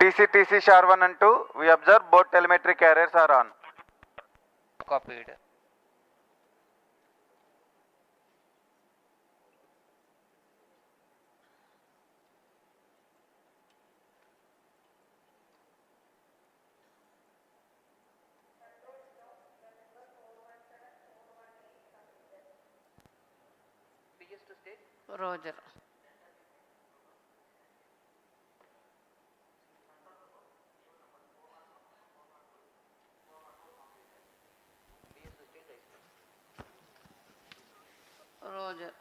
TC SHAR 1 and 2, we observe both telemetry carriers are on. Copied. Roger. Roger.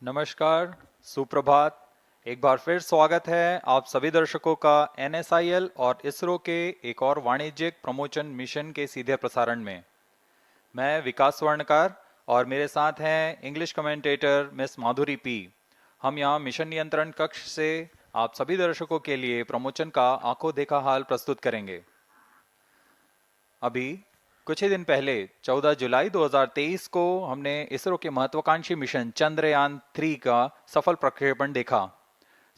नमस्कार, सुप्रभात। एक बार फिर स्वागत है आप सभी दर्शकों का NSIL और इसरो के एक और वाणिज्यिक प्रमोशन मिशन के सीधे प्रसारण में। मैं विकास स्वर्णकार और मेरे साथ हैं इंग्लिश कमेंटेटर मिस माधुरी पी। हम यहाँ मिशन नियंत्रण कक्ष से आप सभी दर्शकों के लिए प्रमोशन का आंखों देखा हाल प्रस्तुत करेंगे। अभी कुछ ही दिन पहले 14 जुलाई 2023 को हमने इसरो के महत्वाकांक्षी मिशन चंद्रयान 3 का सफल प्रक्षेपण देखा।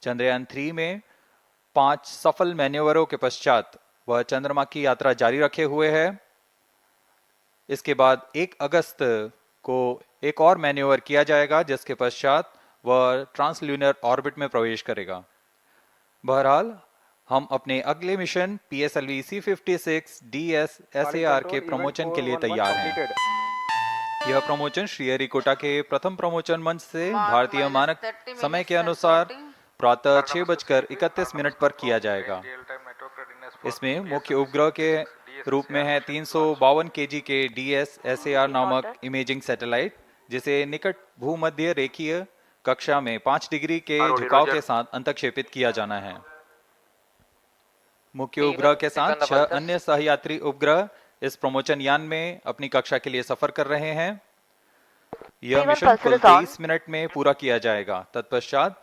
चंद्रयान 3 में 5 सफल मैन्यूवरों के पश्चात वह चंद्रमा की यात्रा जारी रखे हुए है। इसके बाद 1 अगस्त को एक और मैन्यूवर किया जाएगा, जिसके पश्चात वह ट्रांसल्यूनर ऑर्बिट में प्रवेश करेगा। बहरहाल हम अपने अगले मिशन PSLV-C56 DS SAR के प्रमोशन के लिए तैयार हैं। यह प्रमोशन श्रीहरिकोटा के प्रथम प्रमोशन मंच से भारतीय मानक समय के अनुसार प्रातः 6:31 पर किया जाएगा। इसमें मुख्य उपग्रह के रूप में है 352 kg के DS SAR नामक इमेजिंग सैटेलाइट, जिसे निकट भूमध्य रेखीय कक्षा में 5 डिग्री के झुकाव के साथ अंतक्षेपित किया जाना है। मुख्य उपग्रह के साथ 6 अन्य सहयात्री उपग्रह इस प्रमोशन यान में अपनी कक्षा के लिए सफर कर रहे हैं। यह मिशन कुल 23 मिनट में पूरा किया जाएगा। तत्पश्चात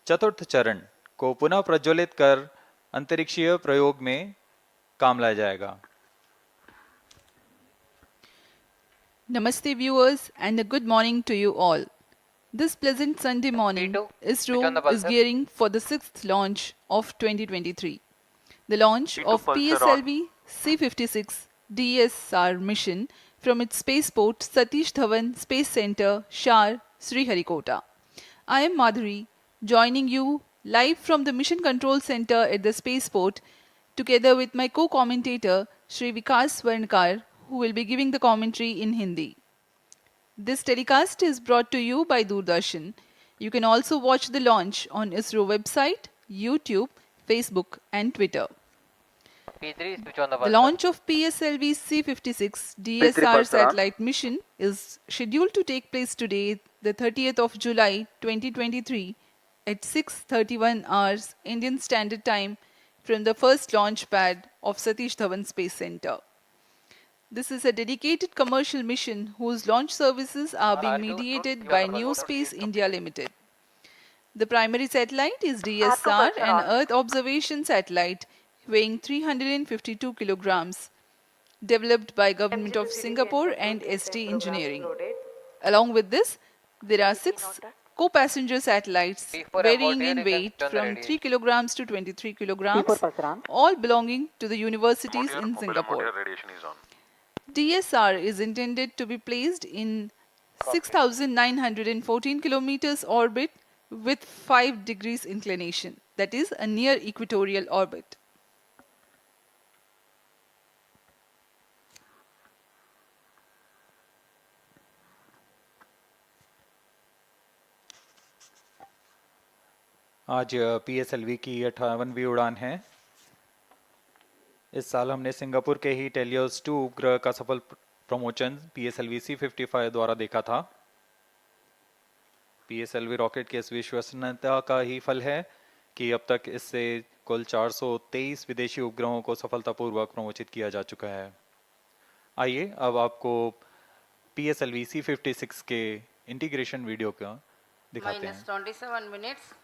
चतुर्थ चरण को पुनः प्रज्वलित कर अंतरिक्षीय प्रयोग में काम लाया जाएगा। Namaste viewers and a good morning to you all. This pleasant Sunday morning, Isro is gearing for the 6th launch of 2023. The launch of PSLV-C56 DSR mission from its spaceport Satish Dhawan Space Center, Shar, Sriharikota. I am Madhuri, joining you live from the Mission Control Center at the spaceport, together with my co-commentator Shri Vikas Swarnkar, who will be giving the commentary in Hindi. This telecast is brought to you by Doordarshan. You can also watch the launch on ISRO website, YouTube, Facebook and Twitter. P3, switch on the The buzzer. launch of PSLV-C56 DSR satellite mission is scheduled to take place today, the 30th of July 2023 at 6:31 hours Indian Standard Time from the first launch pad of Satish Dhawan Space Center. This is a dedicated commercial mission whose launch services are being mediated by New Space India Limited. The primary satellite is DSR, an Earth observation satellite weighing 352 kilograms, developed by Government of Singapore and ST Engineering. Along with this, there are 6 co-passenger satellites varying in weight from 3 kilograms to 23 kilograms, all belonging to the universities in Singapore. DSR is intended to be placed in 6,914 kilometers orbit with 5 degrees inclination, that is a near equatorial orbit. आज PSLV की 58वीं उड़ान है। इस साल हमने Singapore के ही teleost 2 उपग्रह का सफल प्रमोशन PSLV-C55 द्वारा देखा था। PSLV रॉकेट की इस विश्वसनीयता का ही फल है कि अब तक इससे कुल 423 विदेशी उपग्रहों को सफलतापूर्वक प्रमोचित किया जा चुका है। आइए अब आपको PSLV-C56 के इंटीग्रेशन वीडियो का दिखाते हैं। -27 minutes.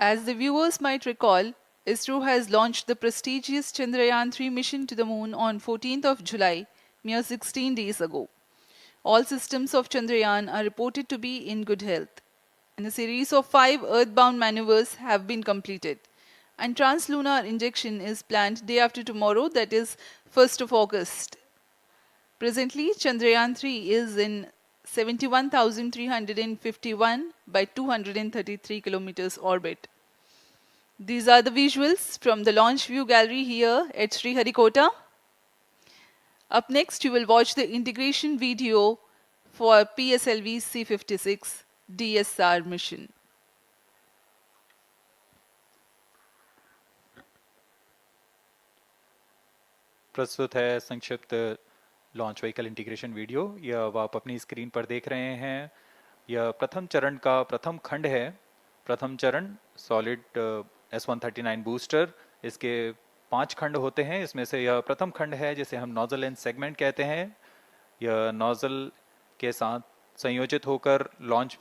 As the viewers might recall, ISRO has launched the prestigious Chandrayaan-3 mission to the moon on 14th of July, mere 16 days ago. All systems of Chandrayaan are reported to be in good health, and a series of 5 earthbound maneuvers have been completed. And translunar injection is planned day after tomorrow, that is 1st of August. Presently, Chandrayaan-3 is in 71,351 by 233 kilometers orbit. These are the visuals from the launch view gallery here at Sriharikota. Up next, you will watch the integration video for PSLV-C56 DSR mission. प्रस्तुत है संक्षिप्त launch vehicle integration video. यह अब आप अपनी screen पर देख रहे हैं। यह प्रथम चरण का प्रथम खंड है। प्रथम चरण सॉलिड S139 बूस्टर, इसके 5 खंड होते हैं। इसमें से यह प्रथम खंड है जिसे हम नोजल एंड सेगमेंट कहते हैं। यह नोजल के साथ संयोजित होकर लॉन्च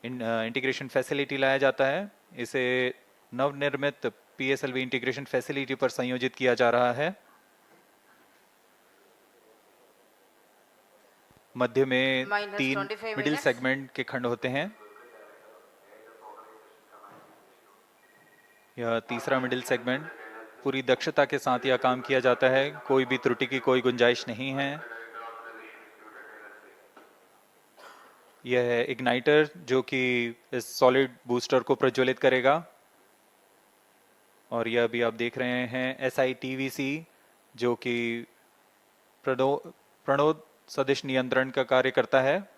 इंटीग्रेशन फैसिलिटी लाया जाता है। इसे नवनिर्मित PSLV इंटीग्रेशन फैसिलिटी पर संयोजित किया जा रहा है। मध्य में 3 मिडिल सेगमेंट के खंड होते हैं। यह तीसरा मिडिल सेगमेंट, पूरी दक्षता के साथ यह काम किया जाता है, कोई भी त्रुटि की कोई गुंजाइश नहीं है। यह है इग्नाइटर जो कि इस सॉलिड बूस्टर को प्रज्वलित करेगा। और यह भी आप देख रहे हैं SITVC जो कि प्रणोद सदिश नियंत्रण का कार्य करता है।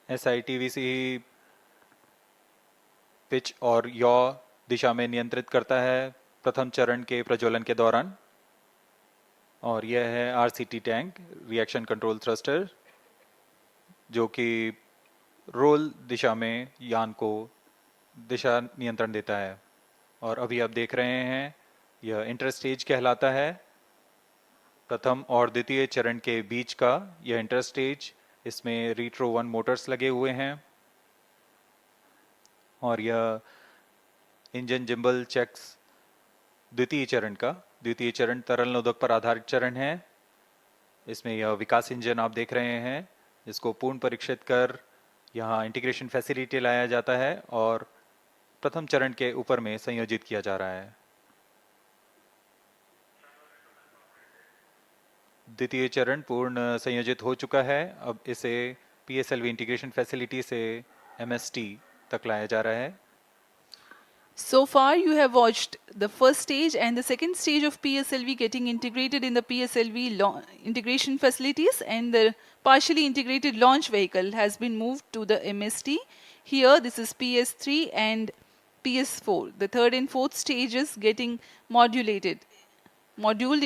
SITVC पिच और यॉ दिशा में नियंत्रित करता है प्रथम चरण के प्रज्वलन के दौरान। और यह है RCT tank, reaction control thruster, जो कि रोल दिशा में यान को दिशा नियंत्रण देता है। और अभी आप देख रहे हैं यह इंटरस्टेज कहलाता है। प्रथम और द्वितीय चरण के बीच का यह इंटरस्टेज, इसमें रीट्रो 1 मोटर्स लगे हुए हैं और यह इंजन जिम्बल चेक्स द्वितीय चरण तरल नोदक पर आधारित चरण है। इसमें यह विकास इंजन आप देख रहे हैं जिसको पूर्ण परीक्षित कर यहाँ इंटीग्रेशन फैसिलिटी लाया जाता है और प्रथम चरण के ऊपर में संयोजित किया जा रहा है। द्वितीय चरण पूर्ण संयोजित हो चुका है। अब इसे PSLV इंटीग्रेशन फैसिलिटी से MST तक लाया जा रहा है। So far, you have watched the first stage and the second stage of PSLV getting integrated in the PSLV integration facilities, and the partially integrated launch vehicle has been moved to the MST. Here, this is PS3 and PS4. The third and fourth stages getting moduled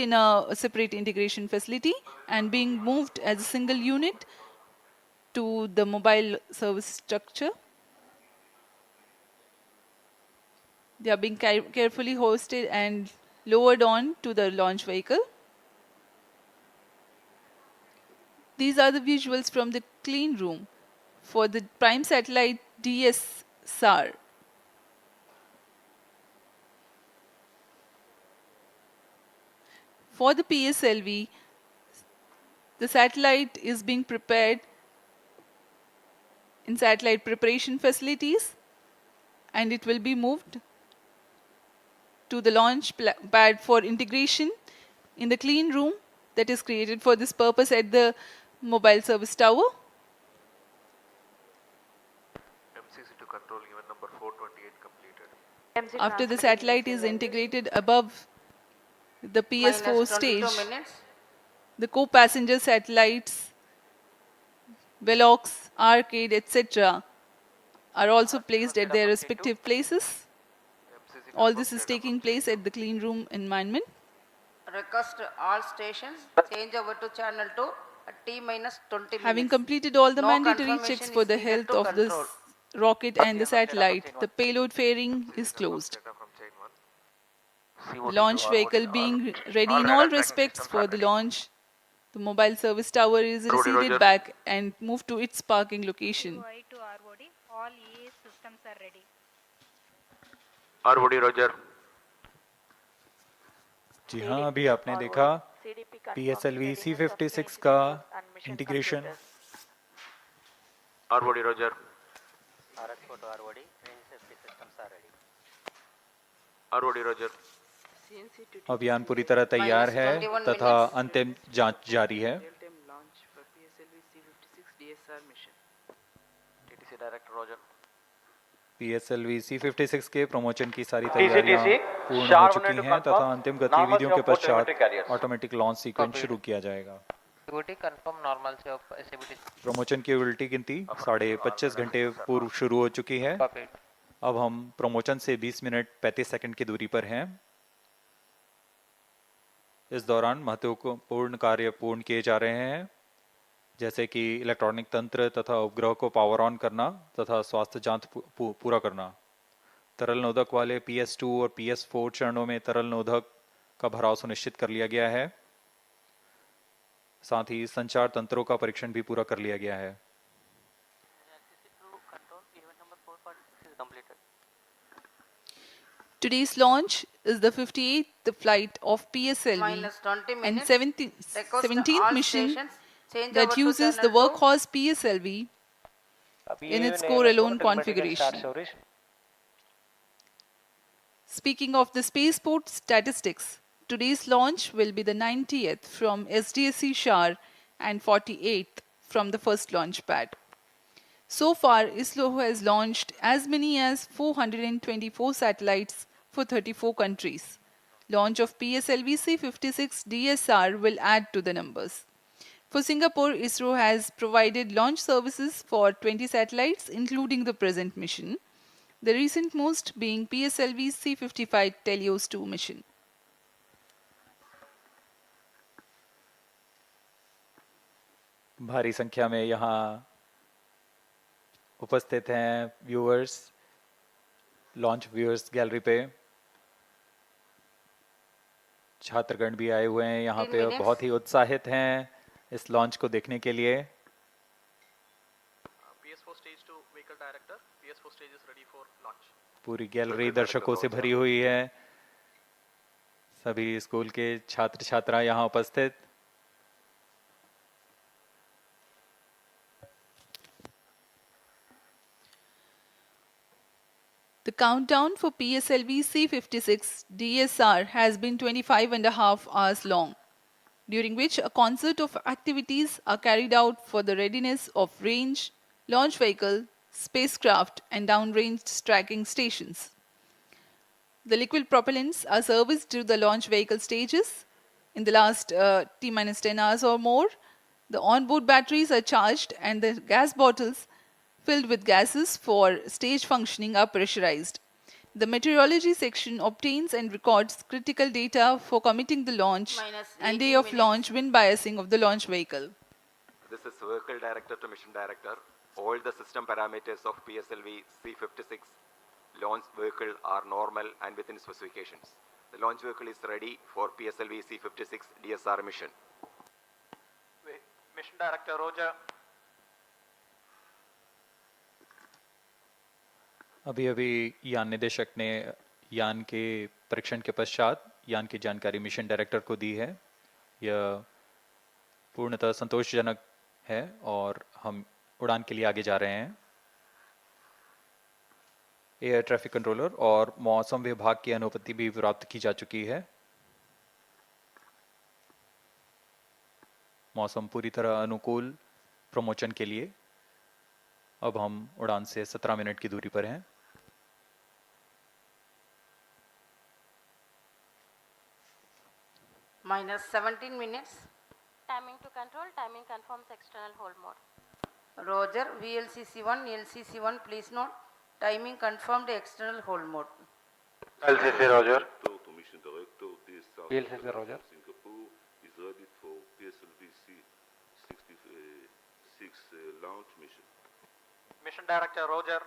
in a separate integration facility and being moved as a single unit to the mobile service structure. They are being carefully hoisted and lowered on to the launch vehicle. These are the visuals from the clean room for the prime satellite DSSAR. For the PSLV, the satellite is being prepared in satellite preparation facilities, and it will be moved to the launch pad for integration in the clean room that is created for this purpose at the mobile service tower. MCC to control event number 428 completed. After the satellite is integrated above the PS4 stage, the co-passenger satellites, Velox, Arcade, etc. are also placed at their respective places. All this is taking place at the clean room environment. Request all stations change over to channel 2 at T-20 minutes. Having completed all the No mandatory confirmation checks for is the needed health to of this control. rocket and the satellite, the payload fairing is closed. Data from chain 1. The launch vehicle being ready in all respects for the launch, the mobile service tower is receded back and moved to its parking location. UI to ROD, all EAS systems are ready. ROD Roger. जी हाँ, अभी आपने देखा PSLV C56 का integration. ROD Roger. RX4 to ROD, range safety systems are ready. ROD Roger. अभियान पूरी तरह तैयार है तथा अंतिम जांच जारी है। TTC Director Roger. PSLV C56 के प्रमोशन की सारी तैयारियां पूर्ण हो चुकी हैं तथा अंतिम गतिविधियों के पश्चात ऑटोमेटिक लॉन्च सीक्वेंस शुरू किया जाएगा। Activity confirm normalcy of SABT. Promotion की उल्टी गिनती 25.5 घंटे पूर्व शुरू हो चुकी है। Copied. अब हम प्रमोशन से 20 मिनट 35 सेकंड की दूरी पर हैं। इस दौरान महत्वपूर्ण कार्य पूर्ण किए जा रहे हैं, जैसे कि इलेक्ट्रॉनिक तंत्र तथा उपग्रह को पावर ऑन करना तथा स्वास्थ्य जांच पूरा करना। तरल नोदक वाले PS2 और PS4 चरणों में तरल नोदक का भराव सुनिश्चित कर लिया गया है। साथ ही संचार तंत्रों का परीक्षण भी पूरा कर लिया गया है। Today's launch is the 58th flight of PSLV Minus 20 and minutes. 17th Request all mission stations change that over to uses the channel 2. workhorse PSLV in its core-alone configuration. Speaking of the spaceport statistics, today's launch will be the 90th from SDSC Shar and 48th from the first launch pad. So far, Isro has launched as many as 424 satellites for 34 countries. Launch of PSLV-C56 DSR will add to the numbers. For Singapore, Isro has provided launch services for 20 satellites, including the present mission, the recent most being PSLV-C55 Telios 2 mission. भारी संख्या में यहाँ उपस्थित हैं viewers, launch viewers gallery पे। छात्रगण भी आए हुए हैं यहाँ पे और बहुत ही उत्साहित हैं इस लॉन्च को देखने के लिए। stage is ready for launch. पूरी गैलरी दर्शकों से भरी हुई है, सभी स्कूल के छात्र छात्रा यहाँ उपस्थित। The countdown for PSLV-C56 DSR has been 25.5 hours long, during which a concert of activities are carried out for the readiness of range, launch vehicle, spacecraft and downrange tracking stations. The liquid propellants are serviced to the launch vehicle stages in the last T-10 hours or more. The onboard batteries are charged and the gas bottles filled with gases for stage functioning are pressurized. The meteorology section obtains and records critical data for committing the launch Minus and 18 day of minutes. launch wind biasing of the launch vehicle. This is vehicle director to mission director. All the system parameters of PSLV C56 launch vehicle are normal and within specifications. The launch vehicle is ready for PSLV C56 DSR mission. Mission Director Roger. अभी अभी यान निदेशक ने यान के परीक्षण के पश्चात यान की जानकारी मिशन डायरेक्टर को दी है। यह पूर्णतः संतोषजनक है और हम उड़ान के लिए आगे जा रहे हैं। एयर ट्रैफिक कंट्रोलर और मौसम विभाग की अनुमति भी प्राप्त की जा चुकी है। मौसम पूरी तरह अनुकूल प्रमोशन के लिए अब हम उड़ान से 17 मिनट की दूरी पर हैं। Minus 17 minutes. Timing to control, timing confirms external hold mode. Roger, VLCC1, LCC1, please note, timing confirmed external hold mode. LCC Roger. To mission director, DSR PSLV Roger. Singapore is ready for PSLV-C56 launch mission. Mission Director Roger.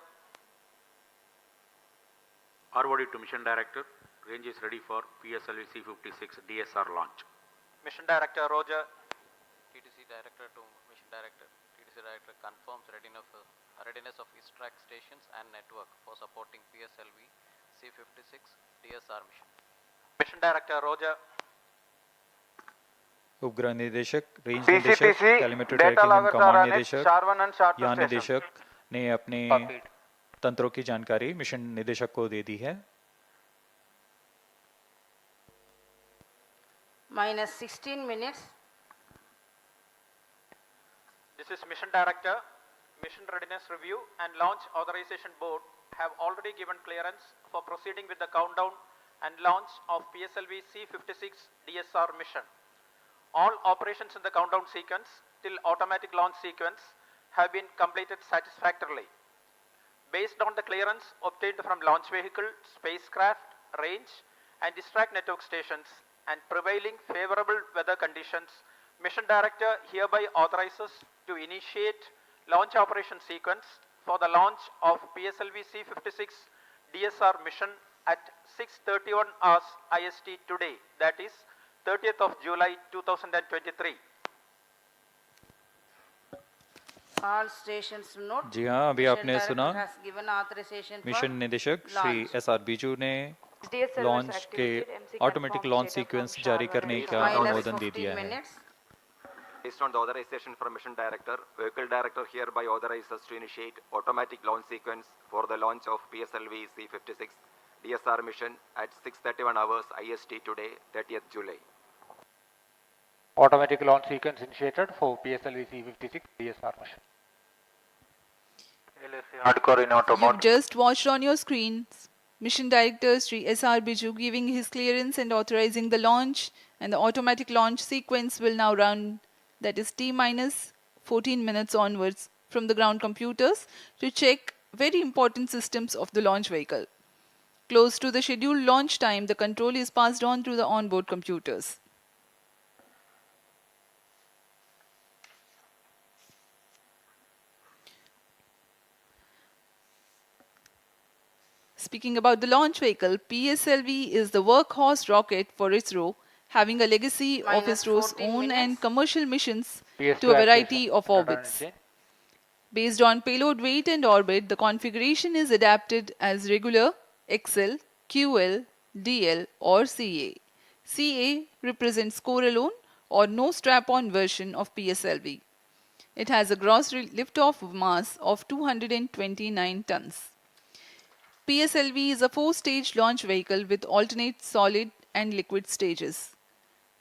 ROD to mission director. Range is ready for PSLV-C56 DSR launch. Mission Director Roger. TTC director to mission director. TTC director confirms readiness of ISTRAC stations and network for supporting PSLV-C56 DSR mission. Mission Director Roger. उपग्रह निदेशक, range CCTC, निदेशक, telemetry data tracking loggers are command on it, निदेशक, SHAR-1 and SHAR-2 यान stations. निदेशक ने अपने तंत्रों की जानकारी मिशन निदेशक को दे दी है। Minus 16 minutes. This is Mission Director. Mission Readiness Review and Launch Authorization Board have already given clearance for proceeding with the countdown and launch of PSLV C56 DSR mission. All operations in the countdown sequence till automatic launch sequence have been completed satisfactorily. Based on the clearance obtained from launch vehicle, spacecraft, range and distract network stations and prevailing favorable weather conditions, Mission Director hereby authorizes to initiate launch operation sequence for the launch of PSLV C56 DSR mission at 6:31 hours IST today, that is 30th of July 2023. All stations note. जी हाँ, अभी Mission आपने Director सुना has given authorization for mission निदेशक Shri launch. SR. Biju ने launch के automatic launch sequence जारी करने का Minus अनुमोदन दे 15 दिया है। minutes. Based on the authorization from mission director, vehicle director hereby authorizes to initiate automatic launch sequence for the launch of PSLV C56 DSR mission at 6:31 hours IST today, 30th July. Automatic launch sequence initiated for PSLV-C56 DSR mission. LSC hardcore in auto You've mode. just watched on your screens Mission Director Sri S.R. Biju giving his clearance and authorizing the launch, and the automatic launch sequence will now run, that is T-14 minutes onwards from the ground computers to check very important systems of the launch vehicle. Close to the scheduled launch time, the control is passed on to the onboard computers. Speaking about the launch vehicle, PSLV is the workhorse rocket for Isro, having a legacy of Minus Isro's 14 own minutes. and commercial missions to a variety of orbits. Based on payload weight and orbit, the configuration is adapted as regular, XL, QL, DL or CA. CA represents core alone or no strap-on version of PSLV. It has a gross liftoff mass of 229 tons. PSLV is a 4-stage launch vehicle with alternate solid and liquid stages.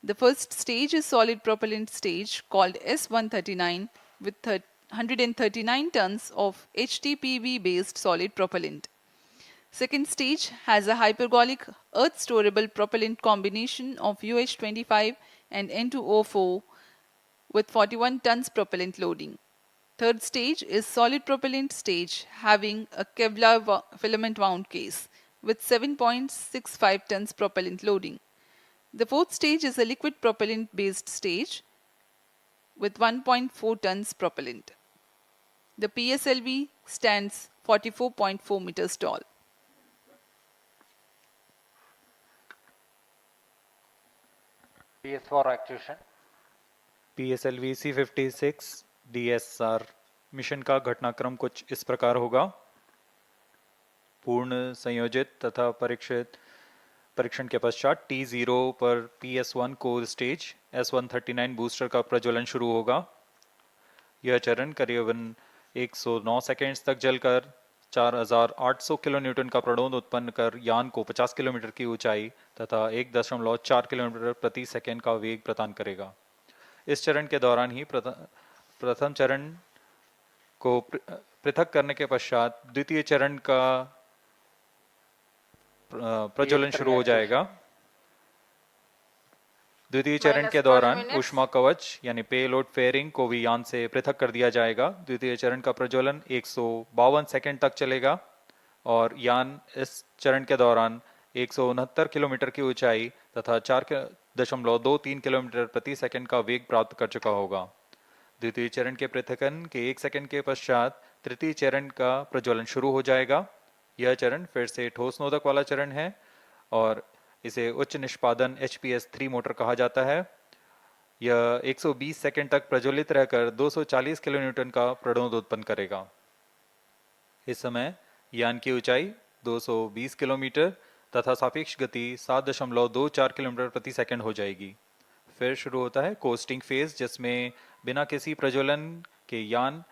The first stage is solid propellant stage called S139 with 139 tons of HTPV based solid propellant. Second stage has a hypergolic earth storable propellant combination of UH25 and N2O4 with 41 tons propellant loading. Third stage is solid propellant stage having a Kevlar filament wound case with 7.65 tons propellant loading. The fourth stage is a liquid propellant based stage with 1.4 tons propellant. The PSLV stands 44.4 meters tall. PS4 actuation. PSLV-C56 DSR mission का घटनाक्रम कुछ इस प्रकार होगा। पूर्ण संयोजित तथा परीक्षण के पश्चात T0 पर PS1 core stage S139 booster का प्रज्वलन शुरू होगा। यह चरण करीबन 109 सेकेंड्स तक जलकर 4800 किलोन्यूटन का प्रणोद उत्पन्न कर यान को 50 किलोमीटर की ऊंचाई तथा 1.4 किलोमीटर प्रति सेकेंड का वेग प्रदान करेगा। इस चरण के दौरान ही प्रथम चरण को पृथक करने के पश्चात द्वितीय चरण का प्रज्वलन शुरू हो जाएगा। द्वितीय चरण के दौरान ऊष्मा कवच यानी पेलोड फेयरिंग को भी यान से पृथक कर दिया जाएगा। द्वितीय चरण का प्रज्वलन 152 सेकंड तक चलेगा और यान इस चरण के दौरान 169 किलोमीटर की ऊंचाई तथा 4.23 किलोमीटर प्रति सेकंड का वेग प्राप्त कर चुका होगा। द्वितीय चरण के पृथकन के 1 सेकंड के पश्चात तृतीय चरण का प्रज्वलन शुरू हो जाएगा। यह चरण फिर से ठोस नोदक वाला चरण है और इसे उच्च निष्पादन HPS-3 मोटर कहा जाता है। यह 120 सेकंड तक प्रज्वलित रहकर 240 किलोन्यूटन का प्रणोद उत्पन्न करेगा। इस समय यान की ऊंचाई 220 किलोमीटर तथा सापेक्ष गति 7.24 किलोमीटर प्रति सेकंड हो जाएगी। फिर शुरू होता है कोस्टिंग फेज, जिसमें बिना किसी प्रज्वलन के यान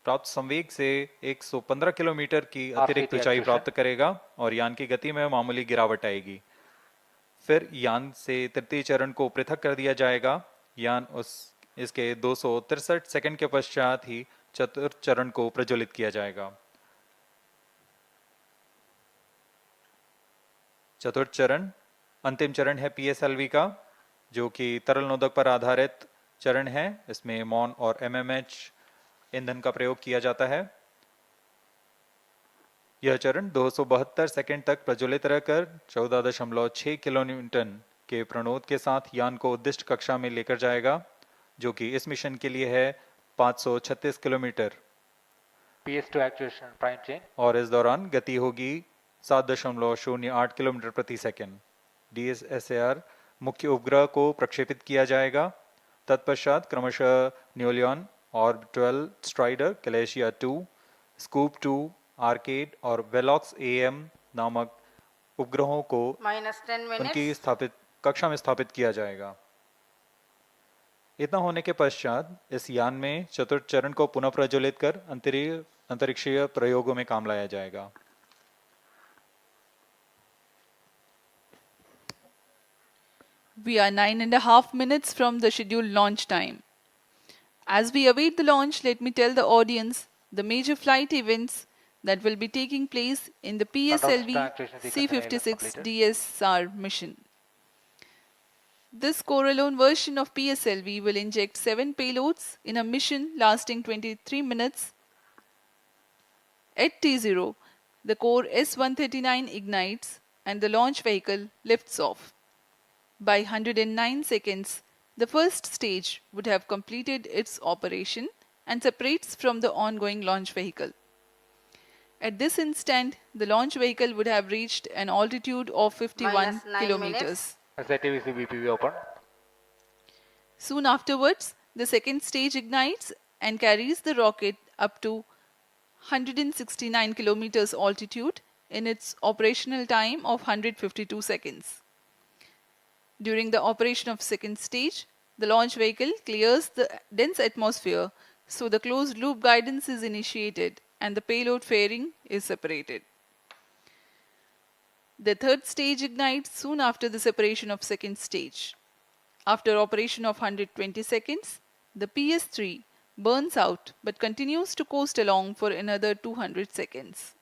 प्राप्त संवेग से 115 किलोमीटर की अतिरिक्त ऊंचाई प्राप्त करेगा और यान की गति में मामूली गिरावट आएगी। फिर यान से तृतीय चरण को पृथक कर दिया जाएगा। यान इसके 263 सेकंड के पश्चात ही चतुर्थ चरण को प्रज्वलित किया जाएगा। चतुर्थ चरण अंतिम चरण है PSLV का, जो कि तरल नोदक पर आधारित चरण है। इसमें MON और MMH ईंधन का प्रयोग किया जाता है। यह चरण 272 सेकंड तक प्रज्वलित रहकर 14.6 किलोन्यूटन के प्रणोद के साथ यान को उद्दिष्ट कक्षा में लेकर जाएगा, जो कि इस मिशन के लिए है 536 kilometre. PS2 actuation prime chain और इस दौरान गति होगी 7.08 किलोमीटर प्रति सेकंड। DSAR मुख्य उपग्रह को प्रक्षेपित किया जाएगा। तत्पश्चात क्रमशः न्यूलियन, ऑर्बिटल स्ट्राइडर, कैलेशिया 2, स्कूप 2, आर्केड और वेलॉक्स AM नामक उपग्रहों को उनकी कक्षा में स्थापित किया जाएगा। इतना होने के पश्चात इस यान में चतुर्थ चरण को पुनः प्रज्वलित कर अंतरिक्षीय प्रयोगों में काम लाया जाएगा। We are 9.5 minutes from the scheduled launch time. As we await the launch, let me tell the audience the major flight events that will be taking place in the PSLV-C56 DSR mission. This core-alone version of PSLV will inject 7 payloads in a mission lasting 23 minutes. At T0, the core S139 ignites and the launch vehicle lifts off. By 109 seconds, the first stage would have completed its operation and separates from the ongoing launch vehicle. At this instant, the launch vehicle would have reached an altitude of 51 kilometers. SATVC BPV open. Soon afterwards, The second stage ignites and carries the rocket up to 169 kilometers altitude in its operational time of 152 seconds. During the operation of second stage, the launch vehicle clears the dense atmosphere, so the closed loop guidance is initiated and the payload fairing is separated. The third stage ignites soon after the separation of second stage. After operation of 120 seconds, the PS3 burns out but continues to coast along for another 200 seconds.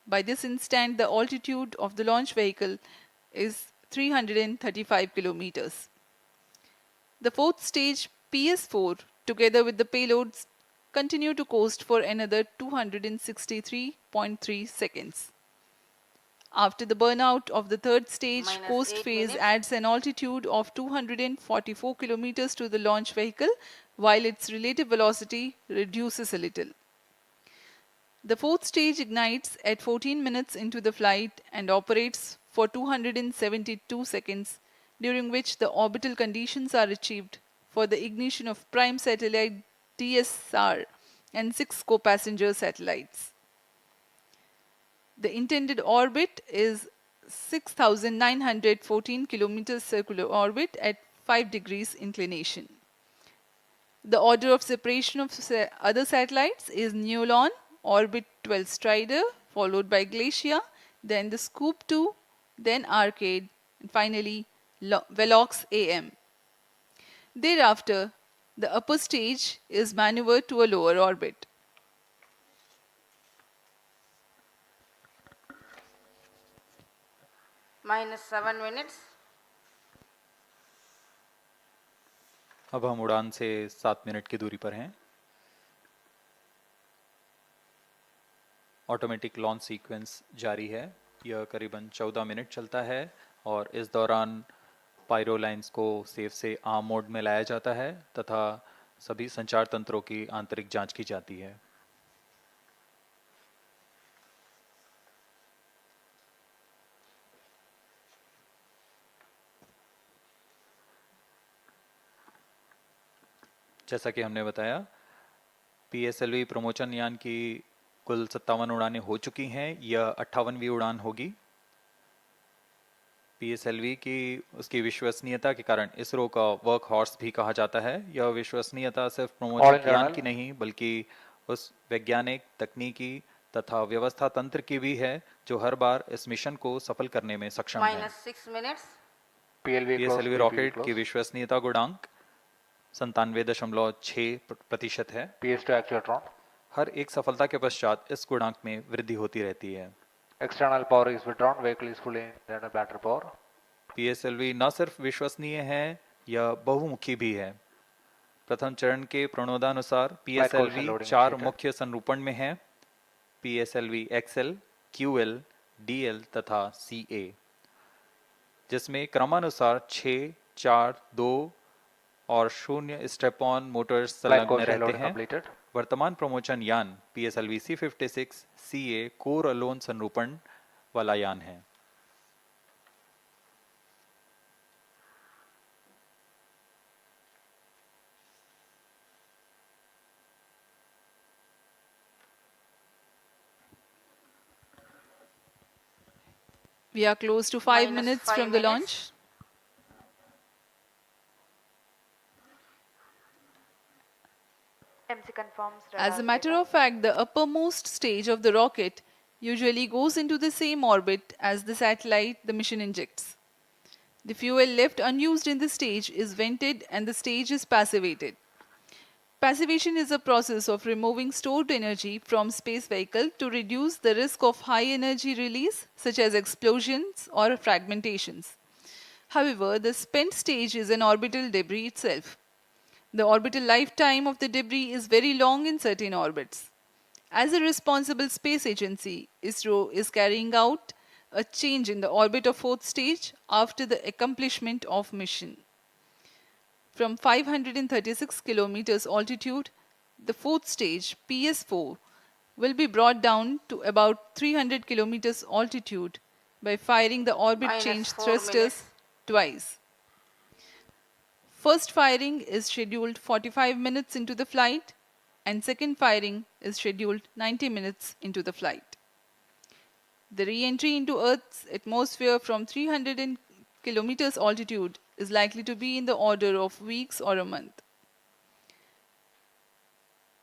By this instant, the altitude of the launch vehicle is 335 kilometers. The fourth stage PS4 together with the payloads continue to coast for another 263.3 seconds. After the burnout of the third stage, Minus coast 8 phase minutes. adds an altitude of 244 kilometers to the launch vehicle, while its relative velocity reduces a little. The fourth stage ignites at 14 minutes into the flight and operates for 272 seconds, during which the orbital conditions are achieved for the ignition of prime satellite DSR and 6 co-passenger satellites. The intended orbit is 6,914 kilometers circular orbit at 5 degrees inclination. The order of separation of other satellites is Neolon, Orbit 12 Strider, followed by Glacia, then the Scoop 2, then Arcade, and finally Velox AM. Thereafter, the upper stage is maneuvered to a lower orbit. Minus 7 minutes. अब हम उड़ान से 7 minute की दूरी पर हैं। Automatic launch sequence जारी है। यह करीबन 14 मिनट चलता है और इस दौरान पायरो लाइंस को सेफ से आर्म मोड में लाया जाता है तथा सभी संचार तंत्रों की आंतरिक जांच की जाती है। जैसा कि हमने बताया, PSLV प्रमोचन यान की कुल 57 उड़ानें हो चुकी हैं। यह 58वीं उड़ान होगी। PSLV की उसकी विश्वसनीयता के कारण इसरो का वर्क हॉर्स भी कहा जाता है। यह विश्वसनीयता सिर्फ प्रमोचन यान की नहीं बल्कि उस वैज्ञानिक, तकनीकी तथा व्यवस्था तंत्र की भी है जो हर बार इस मिशन को सफल करने में सक्षम है। Minus 6 minutes. PSLV रॉकेट की विश्वसनीयता गुणांक 97.6% है। PS2 actuatron. हर एक सफलता के पश्चात इस गुणांक में वृद्धि होती रहती है। External power is withdrawn. Vehicle is fully internal battery power. PSLV न सिर्फ विश्वसनीय है, यह बहुमुखी भी है। प्रथम चरण के प्रणोदानुसार PSLV 4 मुख्य संरूपण में है: PSLV XL, QL, DL तथा CA, जिसमें क्रमानुसार 6, 4, 2 और 0 स्टेप-ऑन मोटर्स संलग्न रहते हैं। वर्तमान प्रमोचन यान PSLV-C56 CA कोर अलोन संरूपण वाला यान है। We are close to 5 Minus minutes 5 from the minutes. launch. MC confirms. As a matter of fact, the uppermost stage of the rocket usually goes into the same orbit as the satellite the mission injects. The fuel left unused in the stage is vented and the stage is passivated. Passivation is a process of removing stored energy from space vehicle to reduce the risk of high energy release such as explosions or fragmentations. However, the spent stage is an orbital debris itself. The orbital lifetime of the debris is very long in certain orbits. As a responsible space agency, ISRO is carrying out a change in the orbit of fourth stage after the accomplishment of mission. From 536 kilometers altitude, the fourth stage, PS4, will be brought down to about 300 kilometers altitude by firing the orbit Minus change 4 thrusters minutes. twice. First firing is scheduled 45 minutes into the flight and second firing is scheduled 90 minutes into the flight. The re-entry into Earth's atmosphere from 300 kilometers altitude is likely to be in the order of weeks or a month.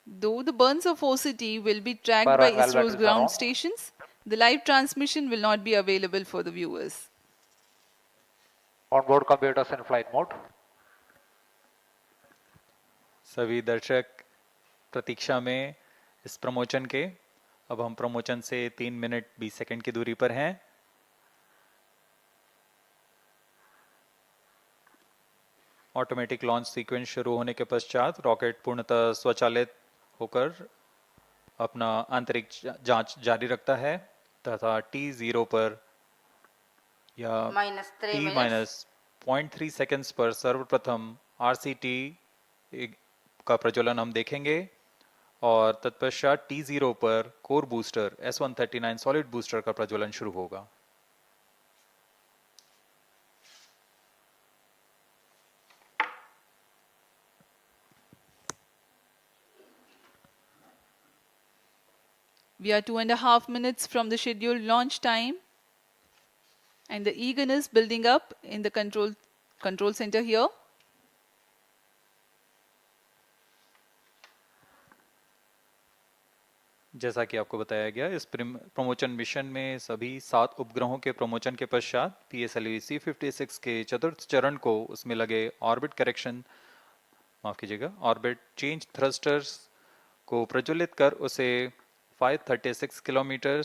Though the burns of OCT will be tracked Power by and well Isro's batteries are on. ground stations, the live transmission will not be available for the viewers. Onboard computers in flight mode. सभी दर्शक प्रतीक्षा में इस promotion के। अब हम promotion से 3 minute 20 second की दूरी पर हैं। ऑटोमेटिक लॉन्च सीक्वेंस शुरू होने के पश्चात रॉकेट पूर्णतः स्वचालित होकर अपना आंतरिक जांच जारी रखता है तथा T0 पर या T-0.3 सेकंड्स पर सर्वप्रथम RCT का प्रज्वलन हम देखेंगे और तत्पश्चात T0 पर core booster S139 solid booster का प्रज्वलन शुरू होगा। We are 2.5 minutes from the scheduled launch time and the eagerness building up in the control center here. जैसा कि आपको बताया गया, इस प्रमोशन मिशन में सभी 7 उपग्रहों के प्रमोशन के पश्चात PSLV-C56 के चतुर्थ चरण को उसमें लगे orbit correction orbit change thrusters को प्रज्वलित कर उसे 536 किलोमीटर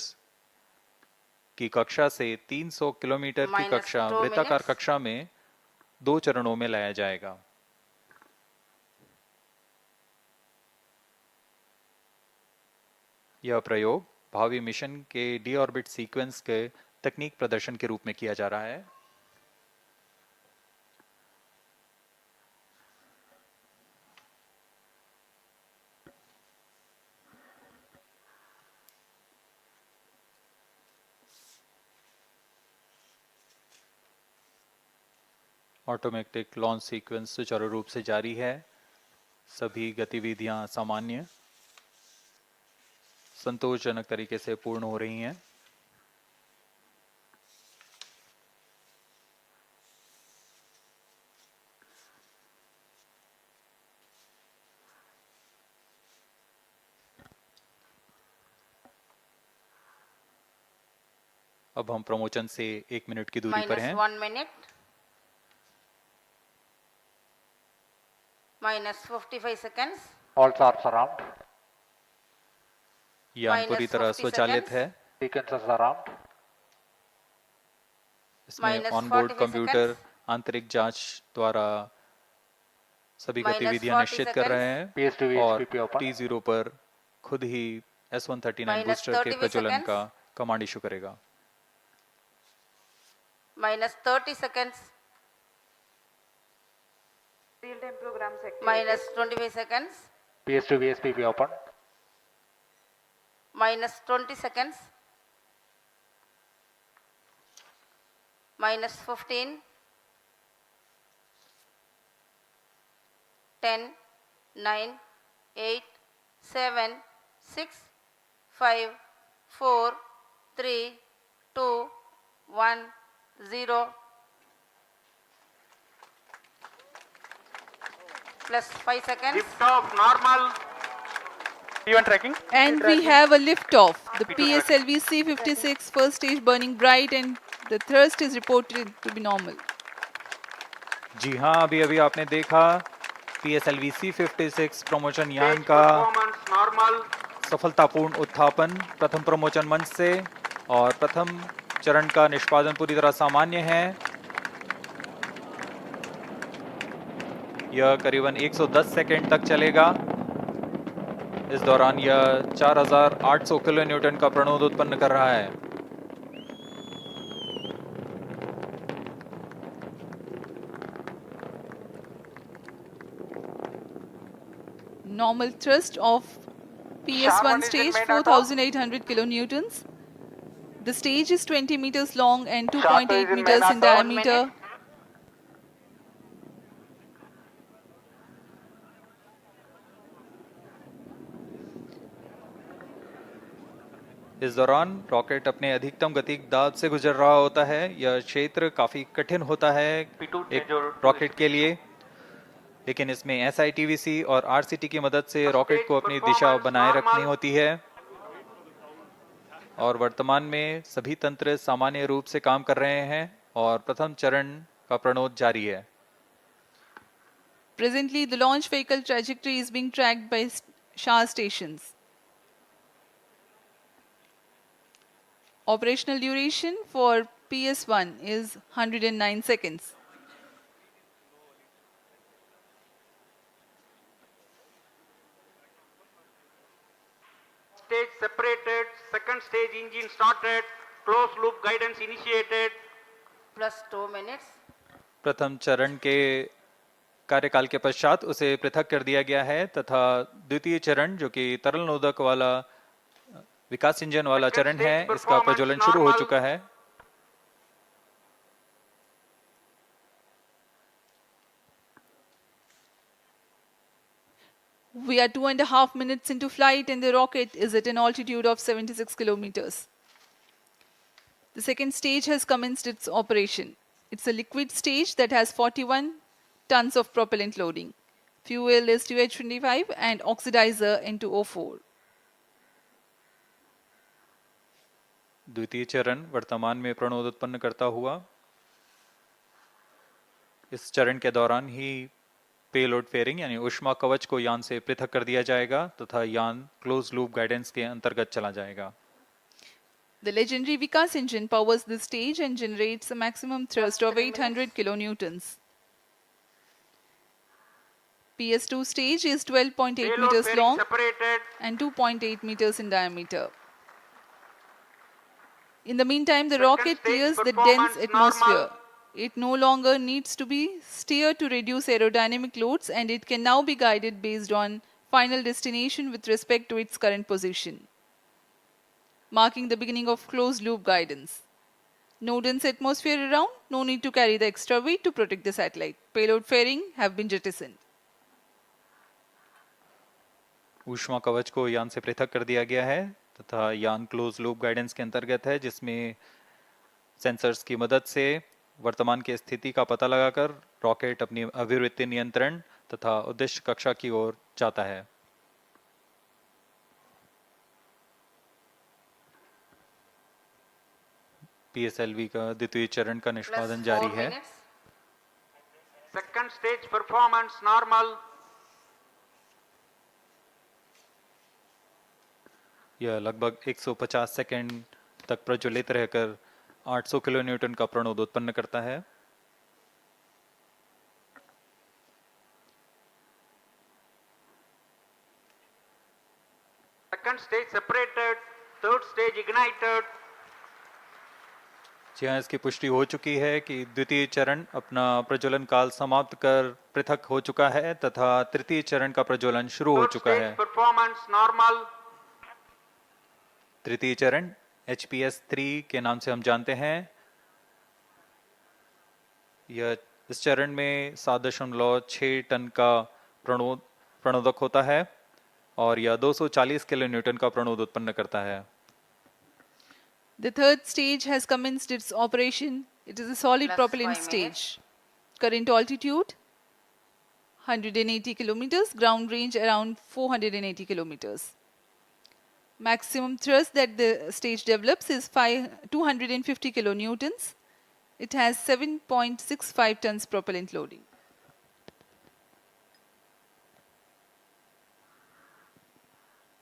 की कक्षा से 300 किलोमीटर की कक्षा वृत्ताकार कक्षा में 2 चरणों में लाया जाएगा। यह प्रयोग भावी मिशन के डी ऑर्बिट सीक्वेंस के तकनीक प्रदर्शन के रूप में किया जा रहा है। ऑटोमेटिक लॉन्च सीक्वेंस सुचारू रूप से जारी है। सभी गतिविधियां सामान्य संतोषजनक तरीके से पूर्ण हो रही हैं। अब हम प्रमोशन से 1 मिनट की दूरी पर हैं। -1 minute, -55 seconds. All charts around. यान पूरी तरह स्वचालित है। Sequences around. इसमें ऑनबोर्ड कंप्यूटर आंतरिक जांच द्वारा सभी गतिविधियां निश्चित कर रहे हैं और T0 पर खुद ही S139 बूस्टर के प्रज्वलन का कमांड इशू करेगा। -30 seconds. Real-time program sector. -25 seconds. PS2 VSPP open. -20 seconds. -15. 10, 9, 8, 7, 6, 5, 4, 3, 2, 1, 0. Plus 5 seconds. Lift off normal. Event tracking. And we have a lift-off. The PSLV-C56 first stage burning bright and the thrust is reported to be normal. जी हाँ, अभी आपने देखा PSLV-C56 promotion यान का सफलतापूर्ण उत्थापन प्रथम promotion मंच से और प्रथम चरण का निष्पादन पूरी तरह सामान्य है। यह करीबन 110 सेकंड तक चलेगा। इस दौरान यह 4800 किलो न्यूटन का प्रणोद उत्पन्न कर रहा है। Normal thrust of PS1 stage 4800 kilonewtons. The stage is 20 meters long and 2.8 meters in diameter. इस दौरान रॉकेट अपने अधिकतम गति दाब से गुजर रहा होता है। यह क्षेत्र काफी कठिन होता है एक रॉकेट के लिए, लेकिन इसमें SITVC और RCT की मदद से रॉकेट को अपनी दिशा बनाए रखनी होती है और वर्तमान में सभी तंत्र सामान्य रूप से काम कर रहे हैं और प्रथम चरण का प्रणोद जारी है। Presently, the launch vehicle trajectory is being tracked by Shah stations. Operational duration for PS1 is 109 seconds. Stage separated, second stage engine started, closed loop guidance initiated. Plus 2 minutes. प्रथम चरण के कार्यकाल के पश्चात उसे पृथक कर दिया गया है तथा द्वितीय चरण जो कि तरल नोदक वाला विकास इंजन वाला चरण है, इसका प्रज्वलन शुरू हो चुका है। We are 2.5 minutes into flight and the rocket is at an altitude of 76 kilometers. The second stage has commenced its operation. It's a liquid stage that has 41 tons of propellant loading. Fuel is 2H25 and oxidizer N2O4. द्वितीय चरण वर्तमान में प्रणोद उत्पन्न करता हुआ इस चरण के दौरान ही पेलोड फेयरिंग यानी ऊष्मा कवच को यान से पृथक कर दिया जाएगा तथा यान क्लोज लूप गाइडेंस के अंतर्गत चला जाएगा। The legendary Vikas engine powers this stage and generates a maximum thrust of 800 kilonewtons. PS2 stage is 12.8 meters long and 2.8 meters in diameter. In the meantime, the rocket clears the dense atmosphere. It no longer needs to be steered to reduce aerodynamic loads and it can now be guided based on final destination with respect to its current position, marking the beginning of closed loop guidance. No dense atmosphere around, no need to carry the extra weight to protect the satellite. Payload fairing have been jettisoned. ऊष्मा कवच को यान से पृथक कर दिया गया है तथा यान क्लोज लूप गाइडेंस के अंतर्गत है, जिसमें सेंसर्स की मदद से वर्तमान की स्थिति का पता लगाकर रॉकेट अपनी अभिवृत्ति नियंत्रण तथा उद्देश्य कक्षा की ओर जाता है। PSLV का द्वितीय चरण का निष्पादन जारी है। Second stage performance normal. यह लगभग 150 सेकंड तक प्रज्वलित रहकर 800 किलोन्यूटन का प्रणोद उत्पन्न करता है। Second stage separated, third stage ignited. जी हाँ, इसकी पुष्टि हो चुकी है कि द्वितीय चरण अपना प्रज्वलन काल समाप्त कर पृथक हो चुका है तथा तृतीय चरण का प्रज्वलन शुरू हो चुका है। Performance normal. तृतीय चरण HPS-3 के नाम से हम जानते हैं। यह इस चरण में 7.6 टन का प्रणोदक होता है और यह 240 किलोन्यूटन का प्रणोद उत्पन्न करता है। The third stage has commenced its operation. It is a solid propellant stage. Current altitude 180 kilometers, ground range around 480 kilometers. Maximum thrust that the stage develops is 250 kilonewtons. It has 7.65 tons propellant loading.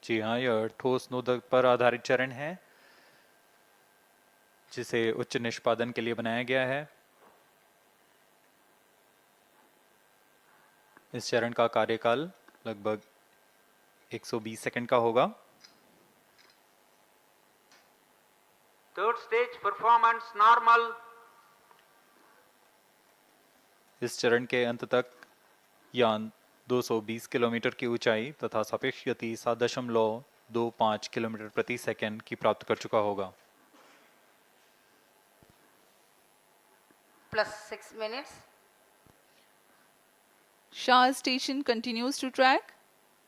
जी हाँ, यह ठोस नोदक पर आधारित चरण है जिसे उच्च निष्पादन के लिए बनाया गया है। इस चरण का कार्यकाल लगभग 120 सेकंड का होगा। Third stage performance normal. इस चरण के अंत तक यान 220 किलोमीटर की ऊंचाई तथा सापेक्ष गति 7.25 किलोमीटर प्रति सेकंड की प्राप्त कर चुका होगा। Plus 6 minutes. Shah station continues to track.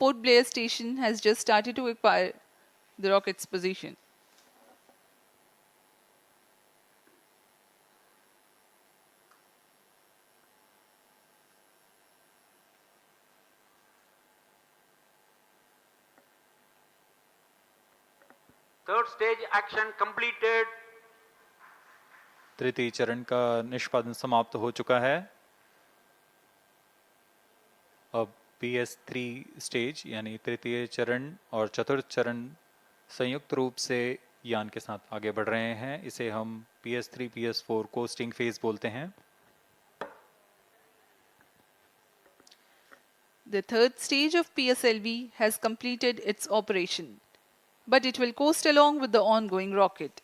Port Blair station has just started to acquire the rocket's position. Third stage action completed. तृतीय चरण का निष्पादन समाप्त हो चुका है। अब PS3 स्टेज यानी तृतीय चरण और चतुर्थ चरण संयुक्त रूप से यान के साथ आगे बढ़ रहे हैं। इसे हम PS3 PS4 कोस्टिंग फेज बोलते हैं। The third stage of PSLV has completed its operation, but it will coast along with the ongoing rocket.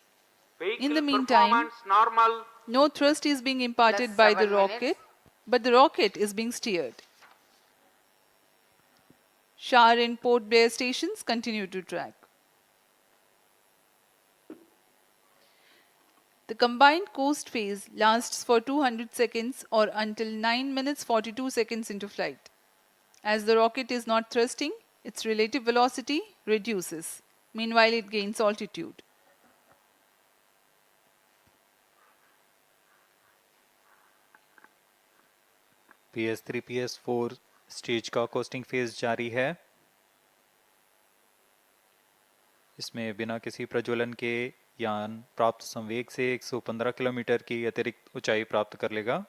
In the meantime, normal. No thrust is being imparted by the rocket, but the rocket is being steered. Shar and Port Blair stations continue to track. The combined coast phase lasts for 200 seconds or until 9 minutes 42 seconds into flight. As the rocket is not thrusting, its relative velocity reduces. Meanwhile, it gains altitude. PS3 PS4 stage का costing phase जारी है। इसमें बिना किसी प्रज्वलन के यान प्राप्त संवेग से 115 किलोमीटर की अतिरिक्त ऊंचाई प्राप्त कर लेगा।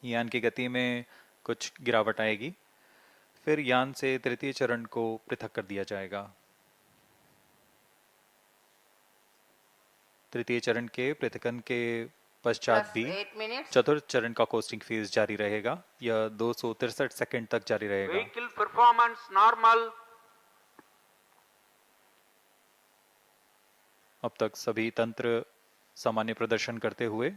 यान की गति में कुछ गिरावट आएगी, फिर यान से तृतीय चरण को पृथक कर दिया जाएगा। तृतीय चरण के पृथकन के पश्चात भी चतुर्थ चरण का कोस्टिंग फेज जारी रहेगा। यह 263 सेकंड तक जारी रहेगा। Vehicle performance normal. अब तक सभी तंत्र सामान्य प्रदर्शन करते हुए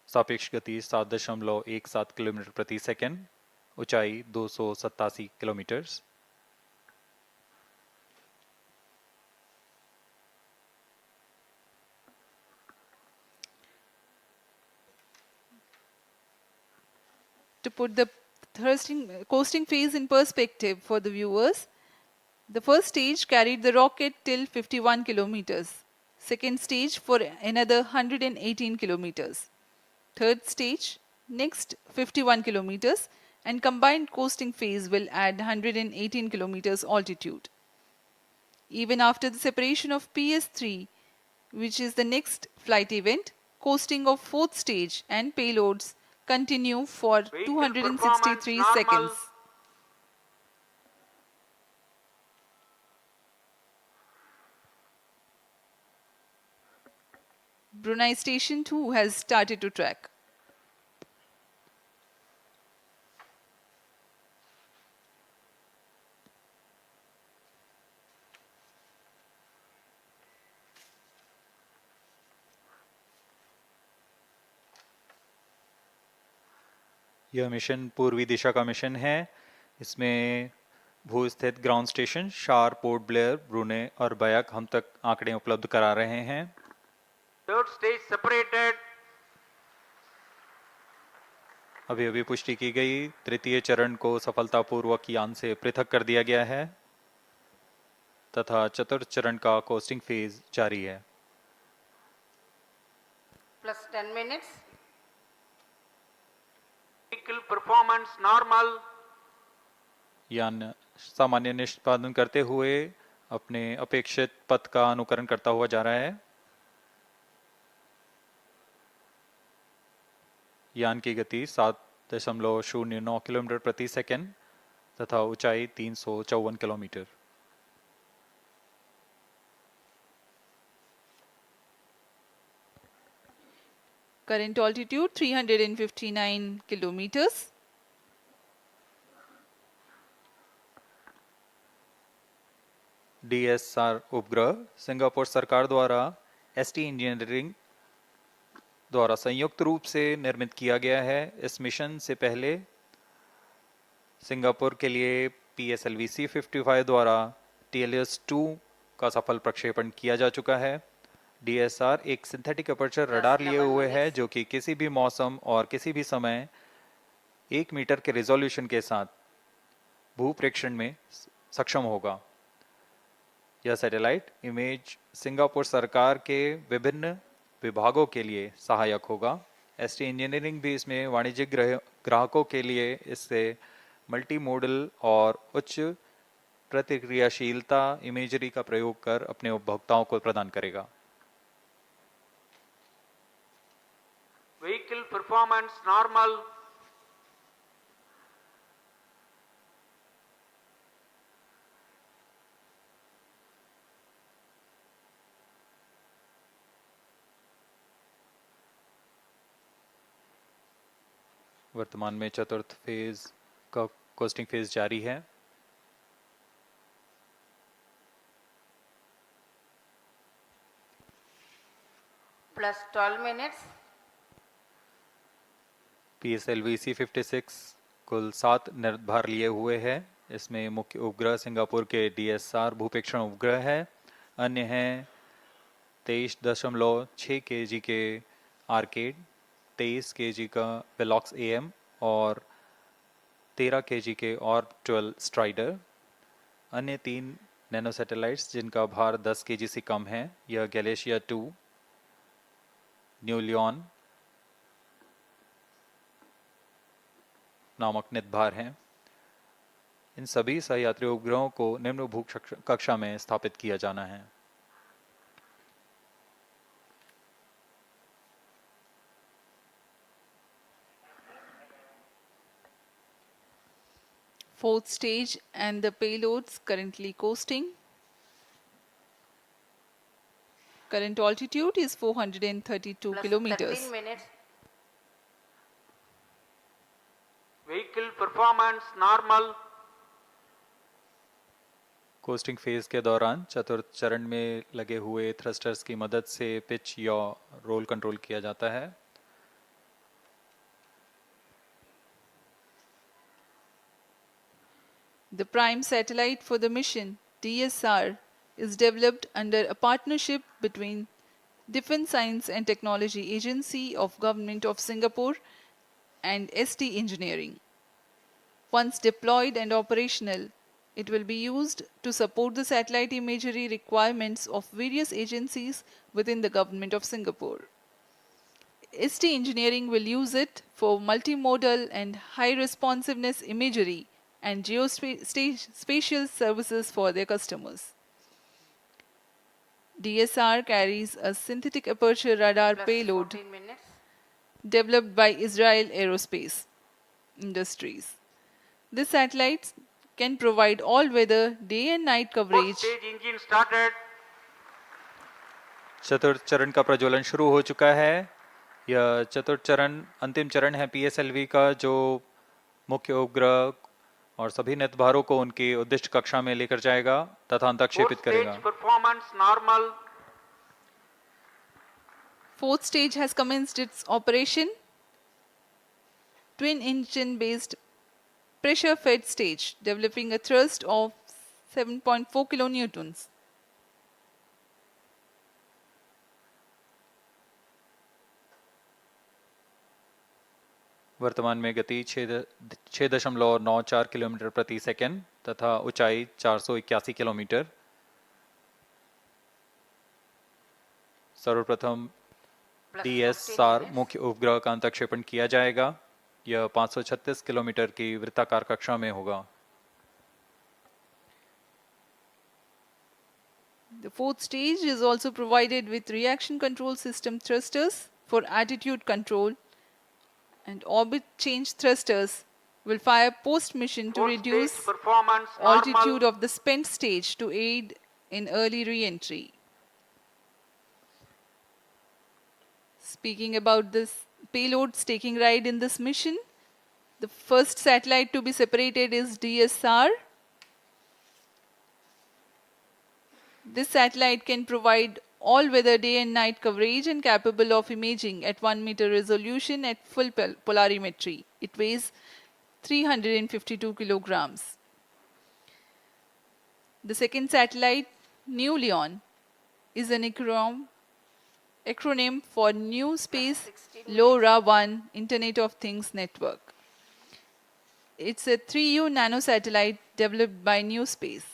सापेक्ष गति 7.17 किलोमीटर प्रति सेकंड, ऊंचाई 287 kilometre. To put the coasting phase in perspective for the viewers, the first stage carried the rocket till 51 kilometers. Second stage for another 118 kilometers. Third stage, next 51 kilometers, and combined coasting phase will add 118 kilometers altitude. Even after the separation of PS3, which is the next flight event, coasting of fourth stage and payloads continue for 263 seconds. Brunei Station 2 has started to track. यह mission पूर्वी दिशा का mission है। इसमें भू स्थित ground station शार, port Blair, ब्रूने और बयाक हम तक आंकड़े उपलब्ध करा रहे हैं। Third stage separated. अभी अभी पुष्टि की गई, तृतीय चरण को सफलतापूर्वक यान से पृथक कर दिया गया है तथा चतुर्थ चरण का कोस्टिंग फेज जारी है। Plus 10 minutes. Vehicle performance normal. यान सामान्य निष्पादन करते हुए अपने अपेक्षित पथ का अनुकरण करता हुआ जा रहा है। यान की गति 7.09 किलोमीटर प्रति सेकंड तथा ऊंचाई 354 kilometre. Current altitude 359 kilometers. DSR उपग्रह सिंगापुर सरकार द्वारा ST इंजीनियरिंग द्वारा संयुक्त रूप से निर्मित किया गया है। इस मिशन से पहले सिंगापुर के लिए PSLV-C56 द्वारा TLS-2 का सफल प्रक्षेपण किया जा चुका है। DSR एक सिंथेटिक अपर्चर रडार लिए हुए है जो कि किसी भी मौसम और किसी भी समय 1 मीटर के रिजोल्यूशन के साथ भूप्रेक्षण में सक्षम होगा। यह सैटेलाइट इमेज सिंगापुर सरकार के विभिन्न विभागों के लिए सहायक होगा। ST इंजीनियरिंग भी इसमें वाणिज्यिक ग्राहकों के लिए इससे मल्टी मोडल और उच्च प्रतिक्रियाशीलता इमेजरी का प्रयोग कर अपने उपभोक्ताओं को प्रदान करेगा। Vehicle performance normal. वर्तमान में चतुर्थ फेज का कोस्टिंग फेज जारी है। Plus 12 minutes. PSLV C56 कुल 7 निर्धार लिए हुए है। इसमें मुख्य उपग्रह सिंगापुर के DSR भूपेक्षण उपग्रह है। अन्य हैं 23.6 kg के आर्केड, 23 kg का वेलॉक्स AM और 13 kg के ऑर्बिटल स्ट्राइडर। अन्य 3 नैनो सैटेलाइट्स जिनका भार 10 kg से कम है, यह गैलेशिया 2, न्यू लियोन नामक नितभार हैं। इन सभी सहयात्री उपग्रहों को निम्न भू कक्षा में स्थापित किया जाना है। Fourth stage and the payloads currently coasting. Current altitude is 432 Plus kilometers. 13 minutes. Vehicle performance normal. Costing phase के दौरान चतुर्थ चरण में लगे हुए थ्रस्टर्स की मदद से पिच या रोल कंट्रोल किया जाता है। The prime satellite for the mission, DSR, is developed under a partnership between Defence Science and Technology Agency of Government of Singapore and ST Engineering. Once deployed and operational, it will be used to support the satellite imagery requirements of various agencies within the Government of Singapore. ST Engineering will use it for multimodal and high responsiveness imagery and geospatial services for their customers. DSR carries a synthetic aperture radar Plus payload 14 minutes. developed by Israel Aerospace Industries. This satellite can provide all-weather day and night Fourth coverage. stage engine started. चतुर्थ चरण का प्रज्वलन शुरू हो चुका है। यह चतुर्थ चरण अंतिम चरण है PSLV का, जो मुख्य उपग्रह और सभी नितभारों को उनकी उद्दिष्ट कक्षा में लेकर जाएगा तथा अंतक्षेपित करेगा। Performance normal. Fourth stage has commenced its operation. Twin engine based pressure fed stage developing a thrust of 7.4 kilonewtons. वर्तमान में गति 6.94 किलोमीटर प्रति सेकंड तथा ऊंचाई 481 किलोमीटर। सर्वप्रथम DSR मुख्य उपग्रह का अंतक्षेपण किया जाएगा। यह 536 किलोमीटर की वृत्ताकार कक्षा में होगा। The fourth stage is also provided with reaction control system thrusters for attitude control, and orbit change thrusters will fire post-mission to reduce altitude of the spent stage to aid in early re-entry. Speaking about this payloads taking ride in this mission, the first satellite to be separated is DSR. This satellite can provide all-weather day and night coverage and capable of imaging at 1 meter resolution at full polarimetry. It weighs 352 kilograms. The second satellite, New Leon, is an acronym for New Space LoRaWAN Internet of Things Network. It's a 3U nanosatellite developed by New Space.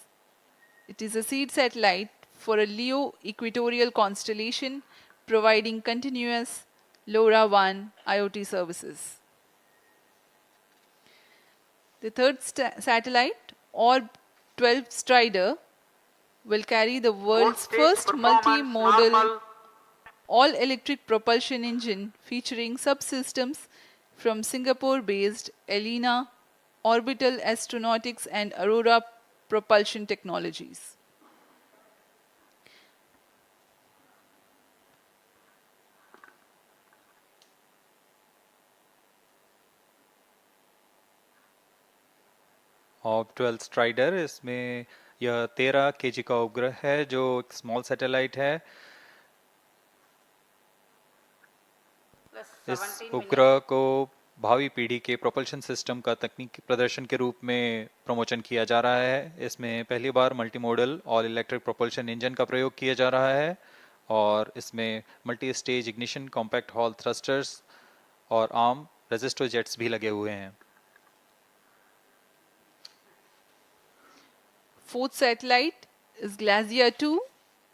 It is a seed satellite for a LEO equatorial constellation providing continuous LoRaWAN IoT services. The third satellite, Orb 12 Strider will carry the world's stage first performance multi-modal normal. all-electric propulsion engine featuring subsystems from Singapore-based Elena Orbital Astronautics and Aurora Propulsion Technologies. ऑब 12 strider, इसमें यह 13 KG का उपग्रह है जो एक small satellite है। Plus इस 17 उपग्रह को भावी पीढ़ी के प्रोपल्शन सिस्टम का तकनीकी प्रदर्शन के रूप में प्रमोशन किया जा रहा है। इसमें पहली बार multi model all electric propulsion engine का प्रयोग किया जा रहा है और इसमें multi stage ignition, compact hall thrusters और आर्म रेजिस्टर जेट्स भी लगे हुए हैं। Fourth satellite is Glacier 2,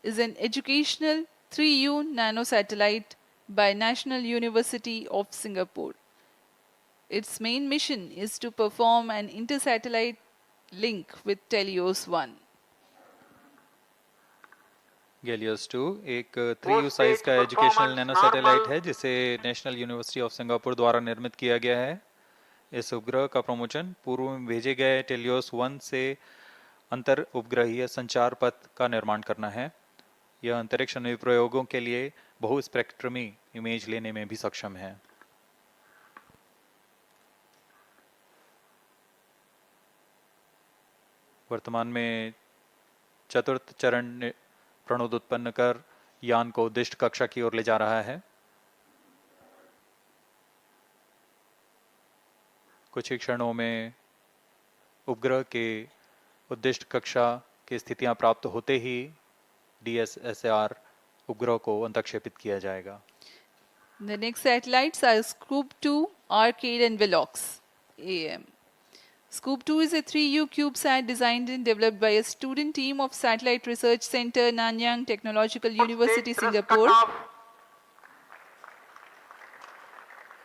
is an educational 3U nanosatellite by National University of Singapore. Its main mission is to perform an inter-satellite link with Telios 1. गैलियस 2 एक 3U size का educational nano satellite है जिसे national university of Singapore द्वारा निर्मित किया गया है। इस उपग्रह का प्रमोशन पूर्व में भेजे गए टेलियोस 1 से अंतर उपग्रहीय संचार पथ का निर्माण करना है। यह अंतरिक्ष अनुप्रयोगों के लिए बहु स्पेक्ट्रमी इमेज लेने में भी सक्षम है। वर्तमान में चतुर्थ चरण प्रणोद उत्पन्न कर यान को उद्दिष्ट कक्षा की ओर ले जा रहा है। कुछ ही क्षणों में उपग्रह के उद्दिष्ट कक्षा की स्थितियां प्राप्त होते ही DSSR उपग्रह को अंतक्षेपित किया जाएगा। The next satellites are Scoop 2, Arcade and Velox AM. Scoop 2 is a 3U CubeSat designed and developed by a student team of Satellite Research Center, Nanyang Technological University, Singapore.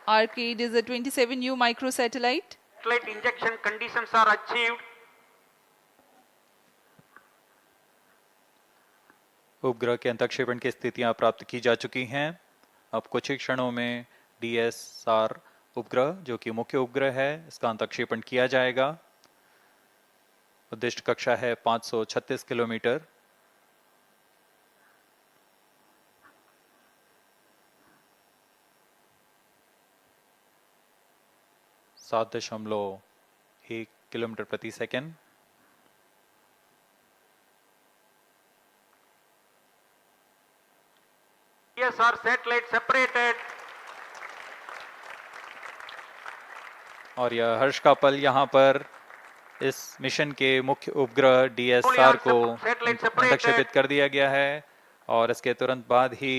Arcade is a 27U microsatellite. Satellite injection conditions are achieved. उपग्रह के अंतक्षेपण की स्थितियां प्राप्त की जा चुकी हैं। अब कुछ ही क्षणों में DSR उपग्रह, जो कि मुख्य उपग्रह है, इसका अंतक्षेपण किया जाएगा। उद्दिष्ट कक्षा है 536 किलोमीटर। सात 7.1 किलोमीटर प्रति second. Yes, our satellite separated. और यह हर्ष का पल यहाँ पर इस मिशन के मुख्य उपग्रह DSR को अंतक्षेपित कर दिया गया है और इसके तुरंत बाद ही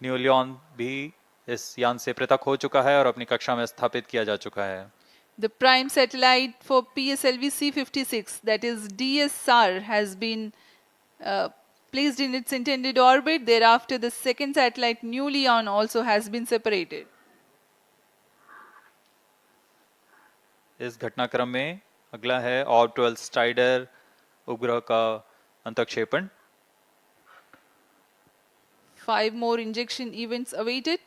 न्यूलियन भी इस यान से पृथक हो चुका है और अपनी कक्षा में स्थापित किया जा चुका है। The prime satellite for PSLV-C56, that is DSR, has been placed in its intended orbit. Thereafter, the second satellite, Nulion, also has been separated. इस घटनाक्रम में अगला है ऑब 12 स्ट्राइडर उपग्रह का अंतक्षेपण। 5 more injection events awaited.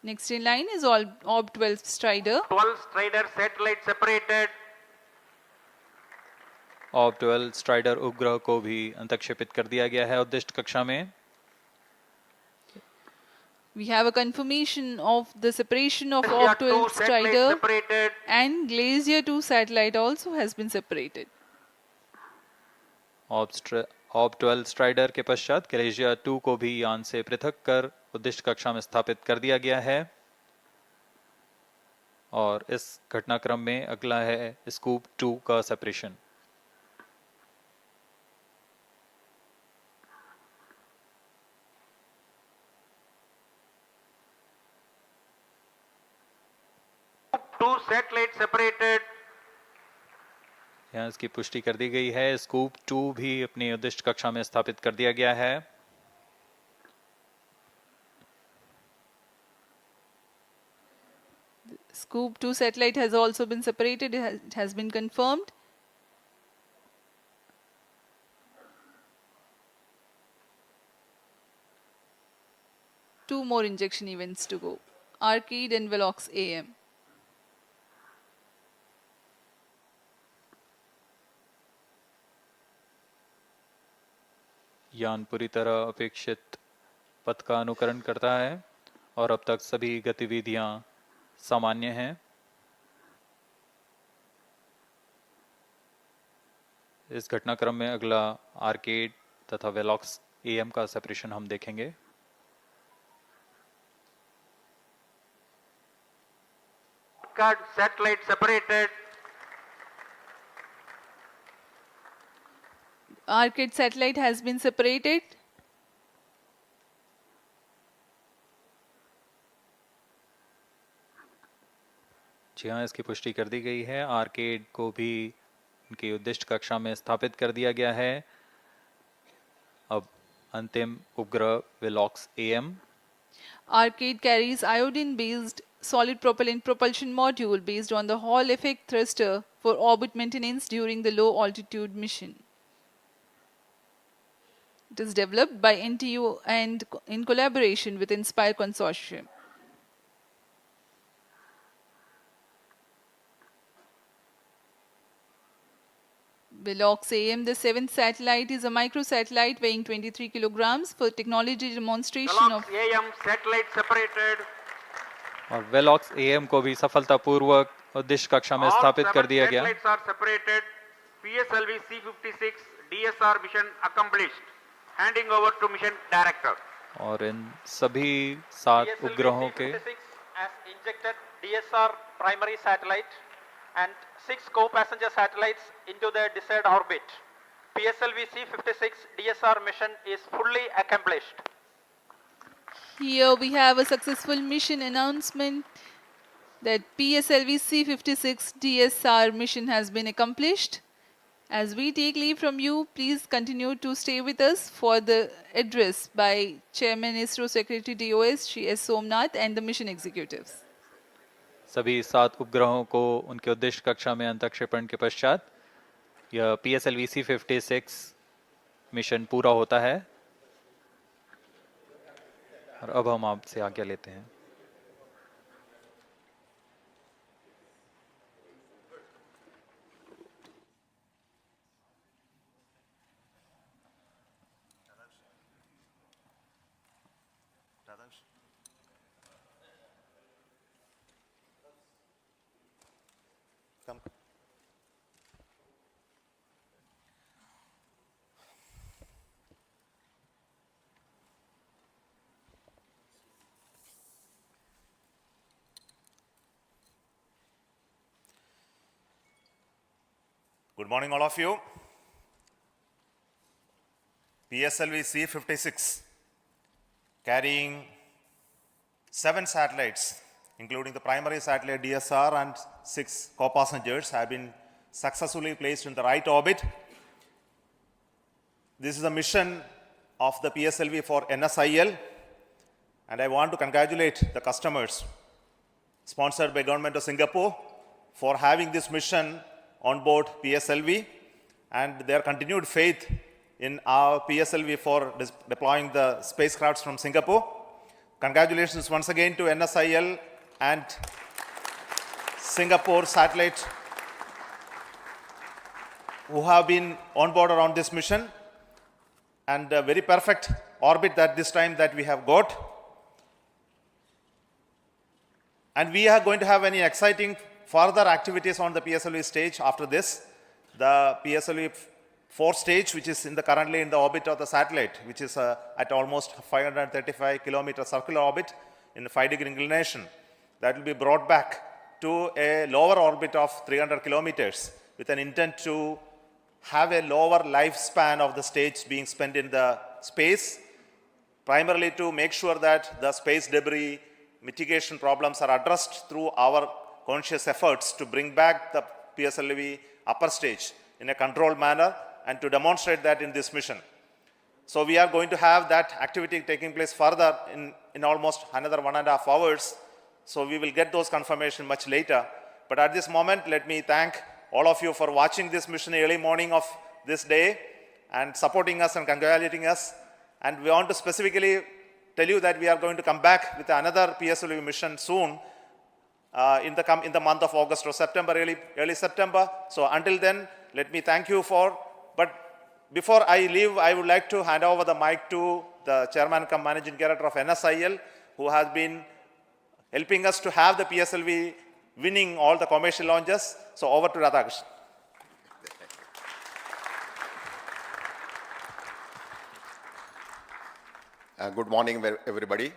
Next in line is Orb 12 Strider. 12 Strider satellite separated. ऑब 12 strider उपग्रह को भी अंतक्षेपित कर दिया गया है उद्दिष्ट कक्षा में। We have a confirmation of the separation of Orb 12 Strider and Glacier 2 satellite also has been separated. ऑब 12 strider के पश्चात ग्लेशियर 2 को भी यान से पृथक कर उद्दिष्ट कक्षा में स्थापित कर दिया गया है और इस घटनाक्रम में अगला है स्कूप 2 का सेपरेशन। Two satellites separated. यहाँ इसकी पुष्टि कर दी गई है। स्कूप 2 भी अपनी उद्दिष्ट कक्षा में स्थापित कर दिया गया है। Scoop 2 satellite has also been separated. It has been confirmed. Two more injection events to go. Arcade and Velox AM. यान पूरी तरह अपेक्षित पथ का अनुकरण करता है और अब तक सभी गतिविधियां सामान्य हैं। इस घटनाक्रम में अगला आर्केड तथा वेलॉक्स एएम का सेपरेशन हम देखेंगे। Satellite separated. Arcade satellite has been separated. जी हाँ, इसकी पुष्टि कर दी गई है। आर्केड को भी उनकी उद्दिष्ट कक्षा में स्थापित कर दिया गया है। अब अंतिम उपग्रह Velox am. Arcade carries iodine-based solid propellant propulsion module based on the Hall effect thruster for orbit maintenance during the low altitude mission. It is developed by NTU and in collaboration with Inspire Consortium. Velox AM, the seventh satellite, is a microsatellite weighing 23 kilograms for technology demonstration of AM satellite separated. और Velox am को भी सफलतापूर्वक उद्दिष्ट कक्षा में स्थापित कर दिया गया। Satellites are separated. PSLV-C56 DSR mission accomplished. Handing over to mission director. और इन सभी 7 उपग्रहों के has injected DSR primary satellite and 6 co-passenger satellites into their desired orbit. PSLV-C56 DSR mission is fully accomplished. Here we have a successful mission announcement that PSLV-C56 DSR mission has been accomplished. As we take leave from you, please continue to stay with us for the address by Chairman Isro Secretary DOS Shri S. Somnath and the mission executives. सभी 7 उपग्रहों को उनके उद्दिष्ट कक्षा में अंतःक्षेपण के पश्चात यह PSLV-C56 मिशन पूरा होता है और अब हम आपसे आज्ञा लेते हैं। Good morning, all of you. PSLV-C56, carrying 7 satellites, including the primary satellite DSR and 6 co-passengers, have been successfully placed in the right orbit. This is a mission of the PSLV for NSIL, and I want to congratulate the customers sponsored by Government of Singapore for having this mission on board PSLV and their continued faith in our PSLV for deploying the spacecrafts from Singapore. Congratulations once again to NSIL and Singapore satellite who have been on board around this mission, and a very perfect orbit that this time that we have got. And we are going to have any exciting further activities on the PSLV stage after this. The PSLV 4 stage, which is currently in the orbit of the satellite, which is at almost 535 kilometer circular orbit in 5-degree inclination, that will be brought back to a lower orbit of 300 kilometers with an intent to have a lower lifespan of the stage being spent in the space, primarily to make sure that the space debris mitigation problems are addressed through our conscious efforts to bring back the PSLV upper stage in a controlled manner and to demonstrate that in this mission. So we are going to have that activity taking place further in almost another 1.5 hours So we will get those confirmation much later. But at this moment, let me thank all of you for watching this mission early morning of this day and supporting us and congratulating us. And we want to specifically tell you that we are going to come back with another PSLV mission soon in the month of August or September, early September. So until then, let me thank you for. But before I leave, I would like to hand over the mic to the chairman cum managing director of NSIL, who has been helping us to have the PSLV winning all the commercial launches. So over to Radhakrishnan. Good morning, everybody.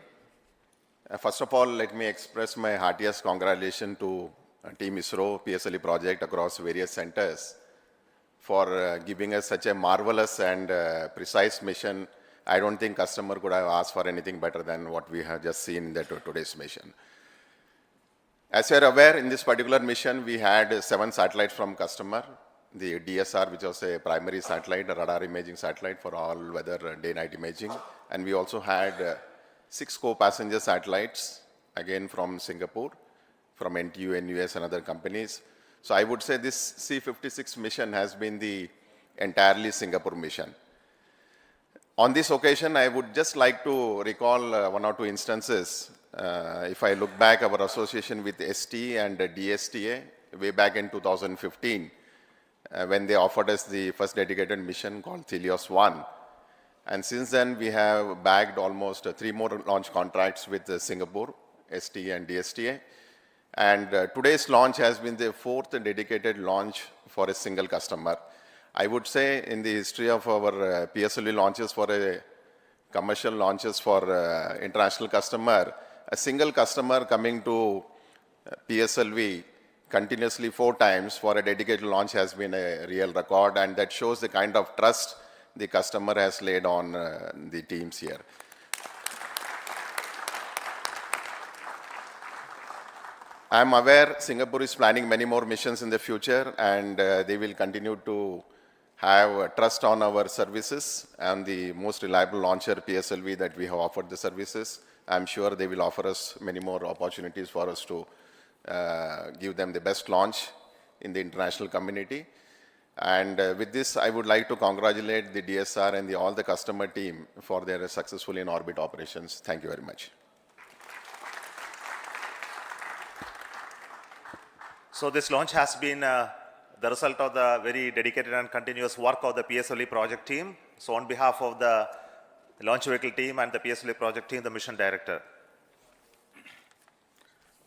First of all, let me express my heartiest congratulations to Team ISRO PSLV project across various centers for giving us such a marvelous and precise mission. I don't think customer could have asked for anything better than what we have just seen in today's mission. As you are aware, in this particular mission, we had 7 satellites from customer. The DSR, which was a primary satellite, a radar imaging satellite for all weather day-night imaging. And we also had 6 co-passenger satellites, again from Singapore, from NTU, NUS and other companies. So I would say this C56 mission has been the entirely Singapore mission. On this occasion, I would just like to recall 1 or 2 instances. If I look back, our association with ST and DSTA way back in 2015, when they offered us the first dedicated mission called Helios 1. And since then, we have bagged almost 3 more launch contracts with Singapore, ST and DSTA. And today's launch has been the 4th dedicated launch for a single customer. I would say in the history of our PSLV launches for a commercial launches for international customer, a single customer coming to PSLV continuously 4 times for a dedicated launch has been a real record, and that shows the kind of trust the customer has laid on the teams here. I am aware Singapore is planning many more missions in the future, and they will continue to have trust on our services and the most reliable launcher PSLV that we have offered the services. I am sure they will offer us many more opportunities for us to give them the best launch in the international community. And with this, I would like to congratulate the DSR and all the customer team for their successful in-orbit operations. Thank you very much. So this launch has been the result of the very dedicated and continuous work of the PSLV project team. So on behalf of the launch vehicle team and the PSLV project team, the mission director.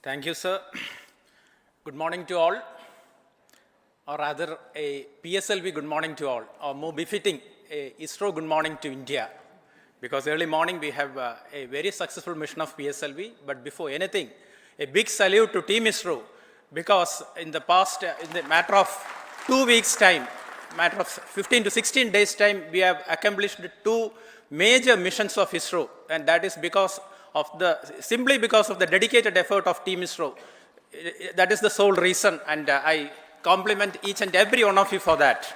Thank you, sir. Good morning to all, or rather a PSLV good morning to all, or more befitting, a ISRO good morning to India. Because early morning we have a very successful mission of PSLV, but before anything, a big salute to Team ISRO, because in the past, in the matter of 2 weeks' time, matter of 15 to 16 days' time, we have accomplished 2 major missions of ISRO, and that is because of simply because of the dedicated effort of Team ISRO. That is the sole reason, and I compliment each and every one of you for that.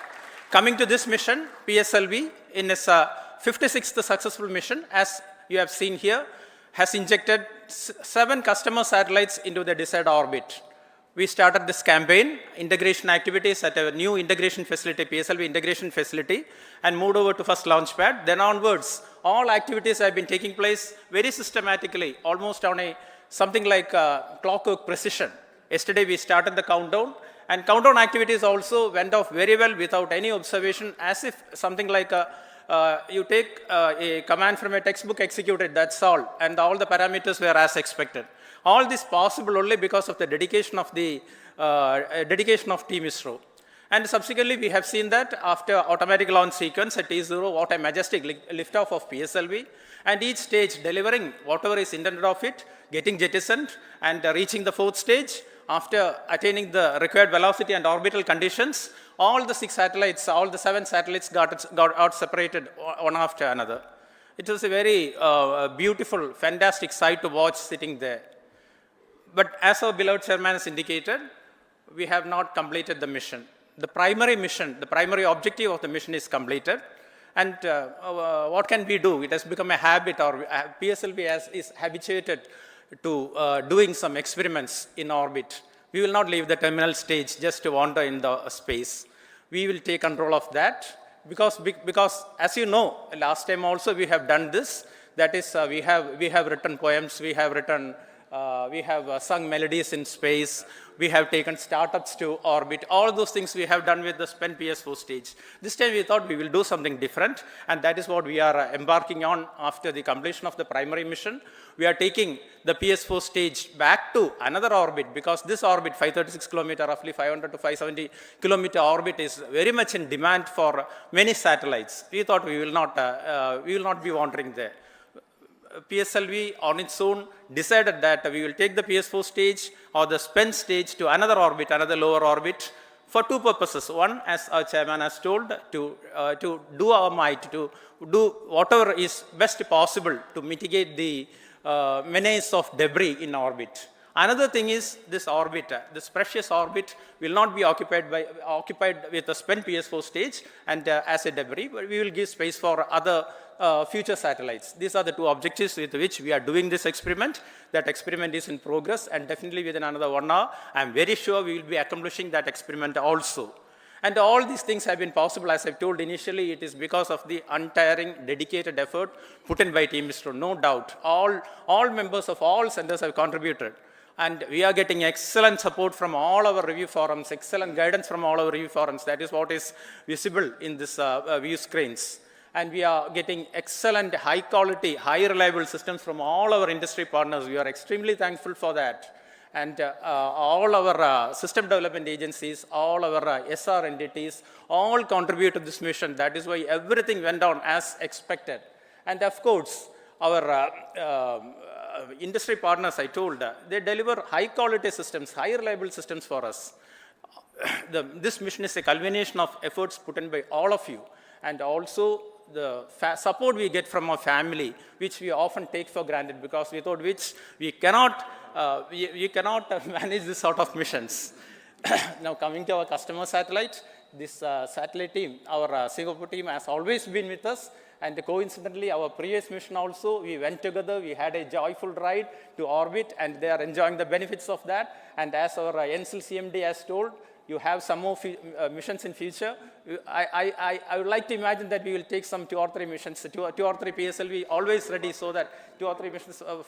Coming to this mission, PSLV, in its 56th successful mission, as you have seen here, has injected 7 customer satellites into the desired orbit. We started this campaign, integration activities at a new integration facility, PSLV integration facility, and moved over to first launch pad. Then onwards, all activities have been taking place very systematically, almost on something like clockwork precision. Yesterday we started the countdown, and countdown activities also went off very well without any observation, as if something like you take a command from a textbook, executed, that's all, and all the parameters were as expected. All this possible only because of the dedication of Team ISRO. And subsequently, we have seen that after automatic launch sequence at T0, what a majestic liftoff of PSLV, and each stage delivering whatever is intended of it, getting jettisoned and reaching the 4th stage. After attaining the required velocity and orbital conditions, all the 6 satellites, all the 7 satellites got out separated one after another. It was a very beautiful, fantastic sight to watch sitting there. But as our beloved chairman has indicated, we have not completed the mission. The primary mission, the primary objective of the mission is completed. And what can we do? It has become a habit, or PSLV is habituated doing some experiments in orbit. We will not leave the terminal stage just to wander in the space. We will take control of that because as you know, last time also we have done this. That is, we have written poems, we have sung melodies in space, we have taken startups to orbit. All those things we have done with the spent PS4 stage. This time we thought we will do something different, and that is what we are embarking on after the completion of the primary mission. We are taking the PS4 stage back to another orbit, because this orbit, 536 kilometer, roughly 500 to 570 kilometer orbit, is very much in demand for many satellites. We thought we will not be wandering there. PSLV on its own decided that we will take the PS4 stage or the spent stage to another orbit, another lower orbit, for two purposes. One, as our chairman has told, to do our might, to do whatever is best possible to mitigate the menace of debris in orbit. Another thing is this orbit, this precious orbit will not be occupied with a spent PS4 stage and as a debris, but we will give space for other future satellites. These are the two objectives with which we are doing this experiment. That experiment is in progress, and definitely within another 1 hour, I am very sure we will be accomplishing that experiment also. And all these things have been possible, as I've told initially, it is because of the untiring, dedicated effort put in by Team Isro, no doubt. All members of all centers have contributed. And we are getting excellent support from all our review forums, excellent guidance from all our review forums. That is what is visible in this view screens. And we are getting excellent, high quality, high reliable systems from all our industry partners. We are extremely thankful for that. And all our system development agencies, all our SR entities, all contribute to this mission. That is why everything went on as expected. And of course, our industry partners, I told, they deliver high quality systems, high reliable systems for us. This mission is a culmination of efforts put in by all of you, and also the support we get from our family, which we often take for granted, because without which we cannot manage this sort of missions. Now coming to our customer satellite, this satellite team, our Singapore team, has always been with us. And coincidentally, our previous mission also, we went together, we had a joyful ride to orbit, and they are enjoying the benefits of that. And as our NCL CMD has told, you have some more missions in future. I would like to imagine that we will take some 2 or 3 missions, 2 or 3 PSLV always ready, so that 2 or 3 missions of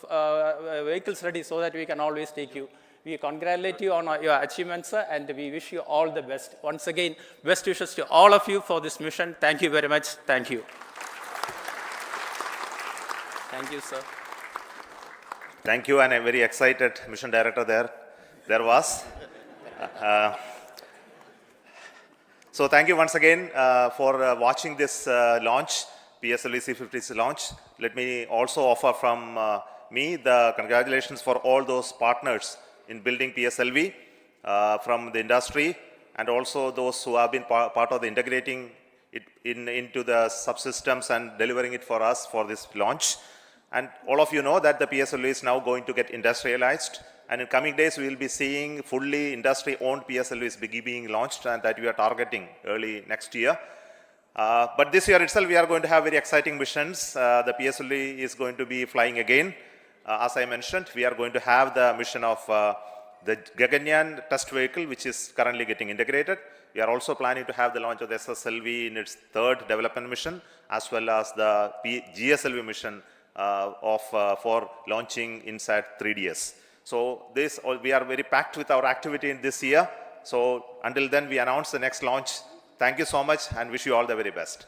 vehicles ready, so that we can always take you. We congratulate you on your achievements, sir, and we wish you all the best. Once again, best wishes to all of you for this mission. Thank you very much. Thank you. Thank you, sir. Thank you, and a very excited mission director there was. So thank you once again for watching this launch, PSLV-C56 launch. Let me also offer from me the congratulations for all those partners in building PSLV from the industry, and also those who have been part of the integrating it into the subsystems and delivering it for us for this launch. And all of you know that the PSLV is now going to get industrialized, and in coming days we will be seeing fully industry-owned PSLVs being launched, and that we are targeting early next year. But this year itself we are going to have very exciting missions. The PSLV is going to be flying again. As I mentioned, we are going to have the mission of the Gaganyaan test vehicle, which is currently getting integrated. We are also planning to have the launch of the SSLV in its 3rd development mission, as well as the GSLV mission for launching inside 3DS. So we are very packed with our activity in this year. So until then, we announce the next launch. Thank you so much, and wish you all the very best.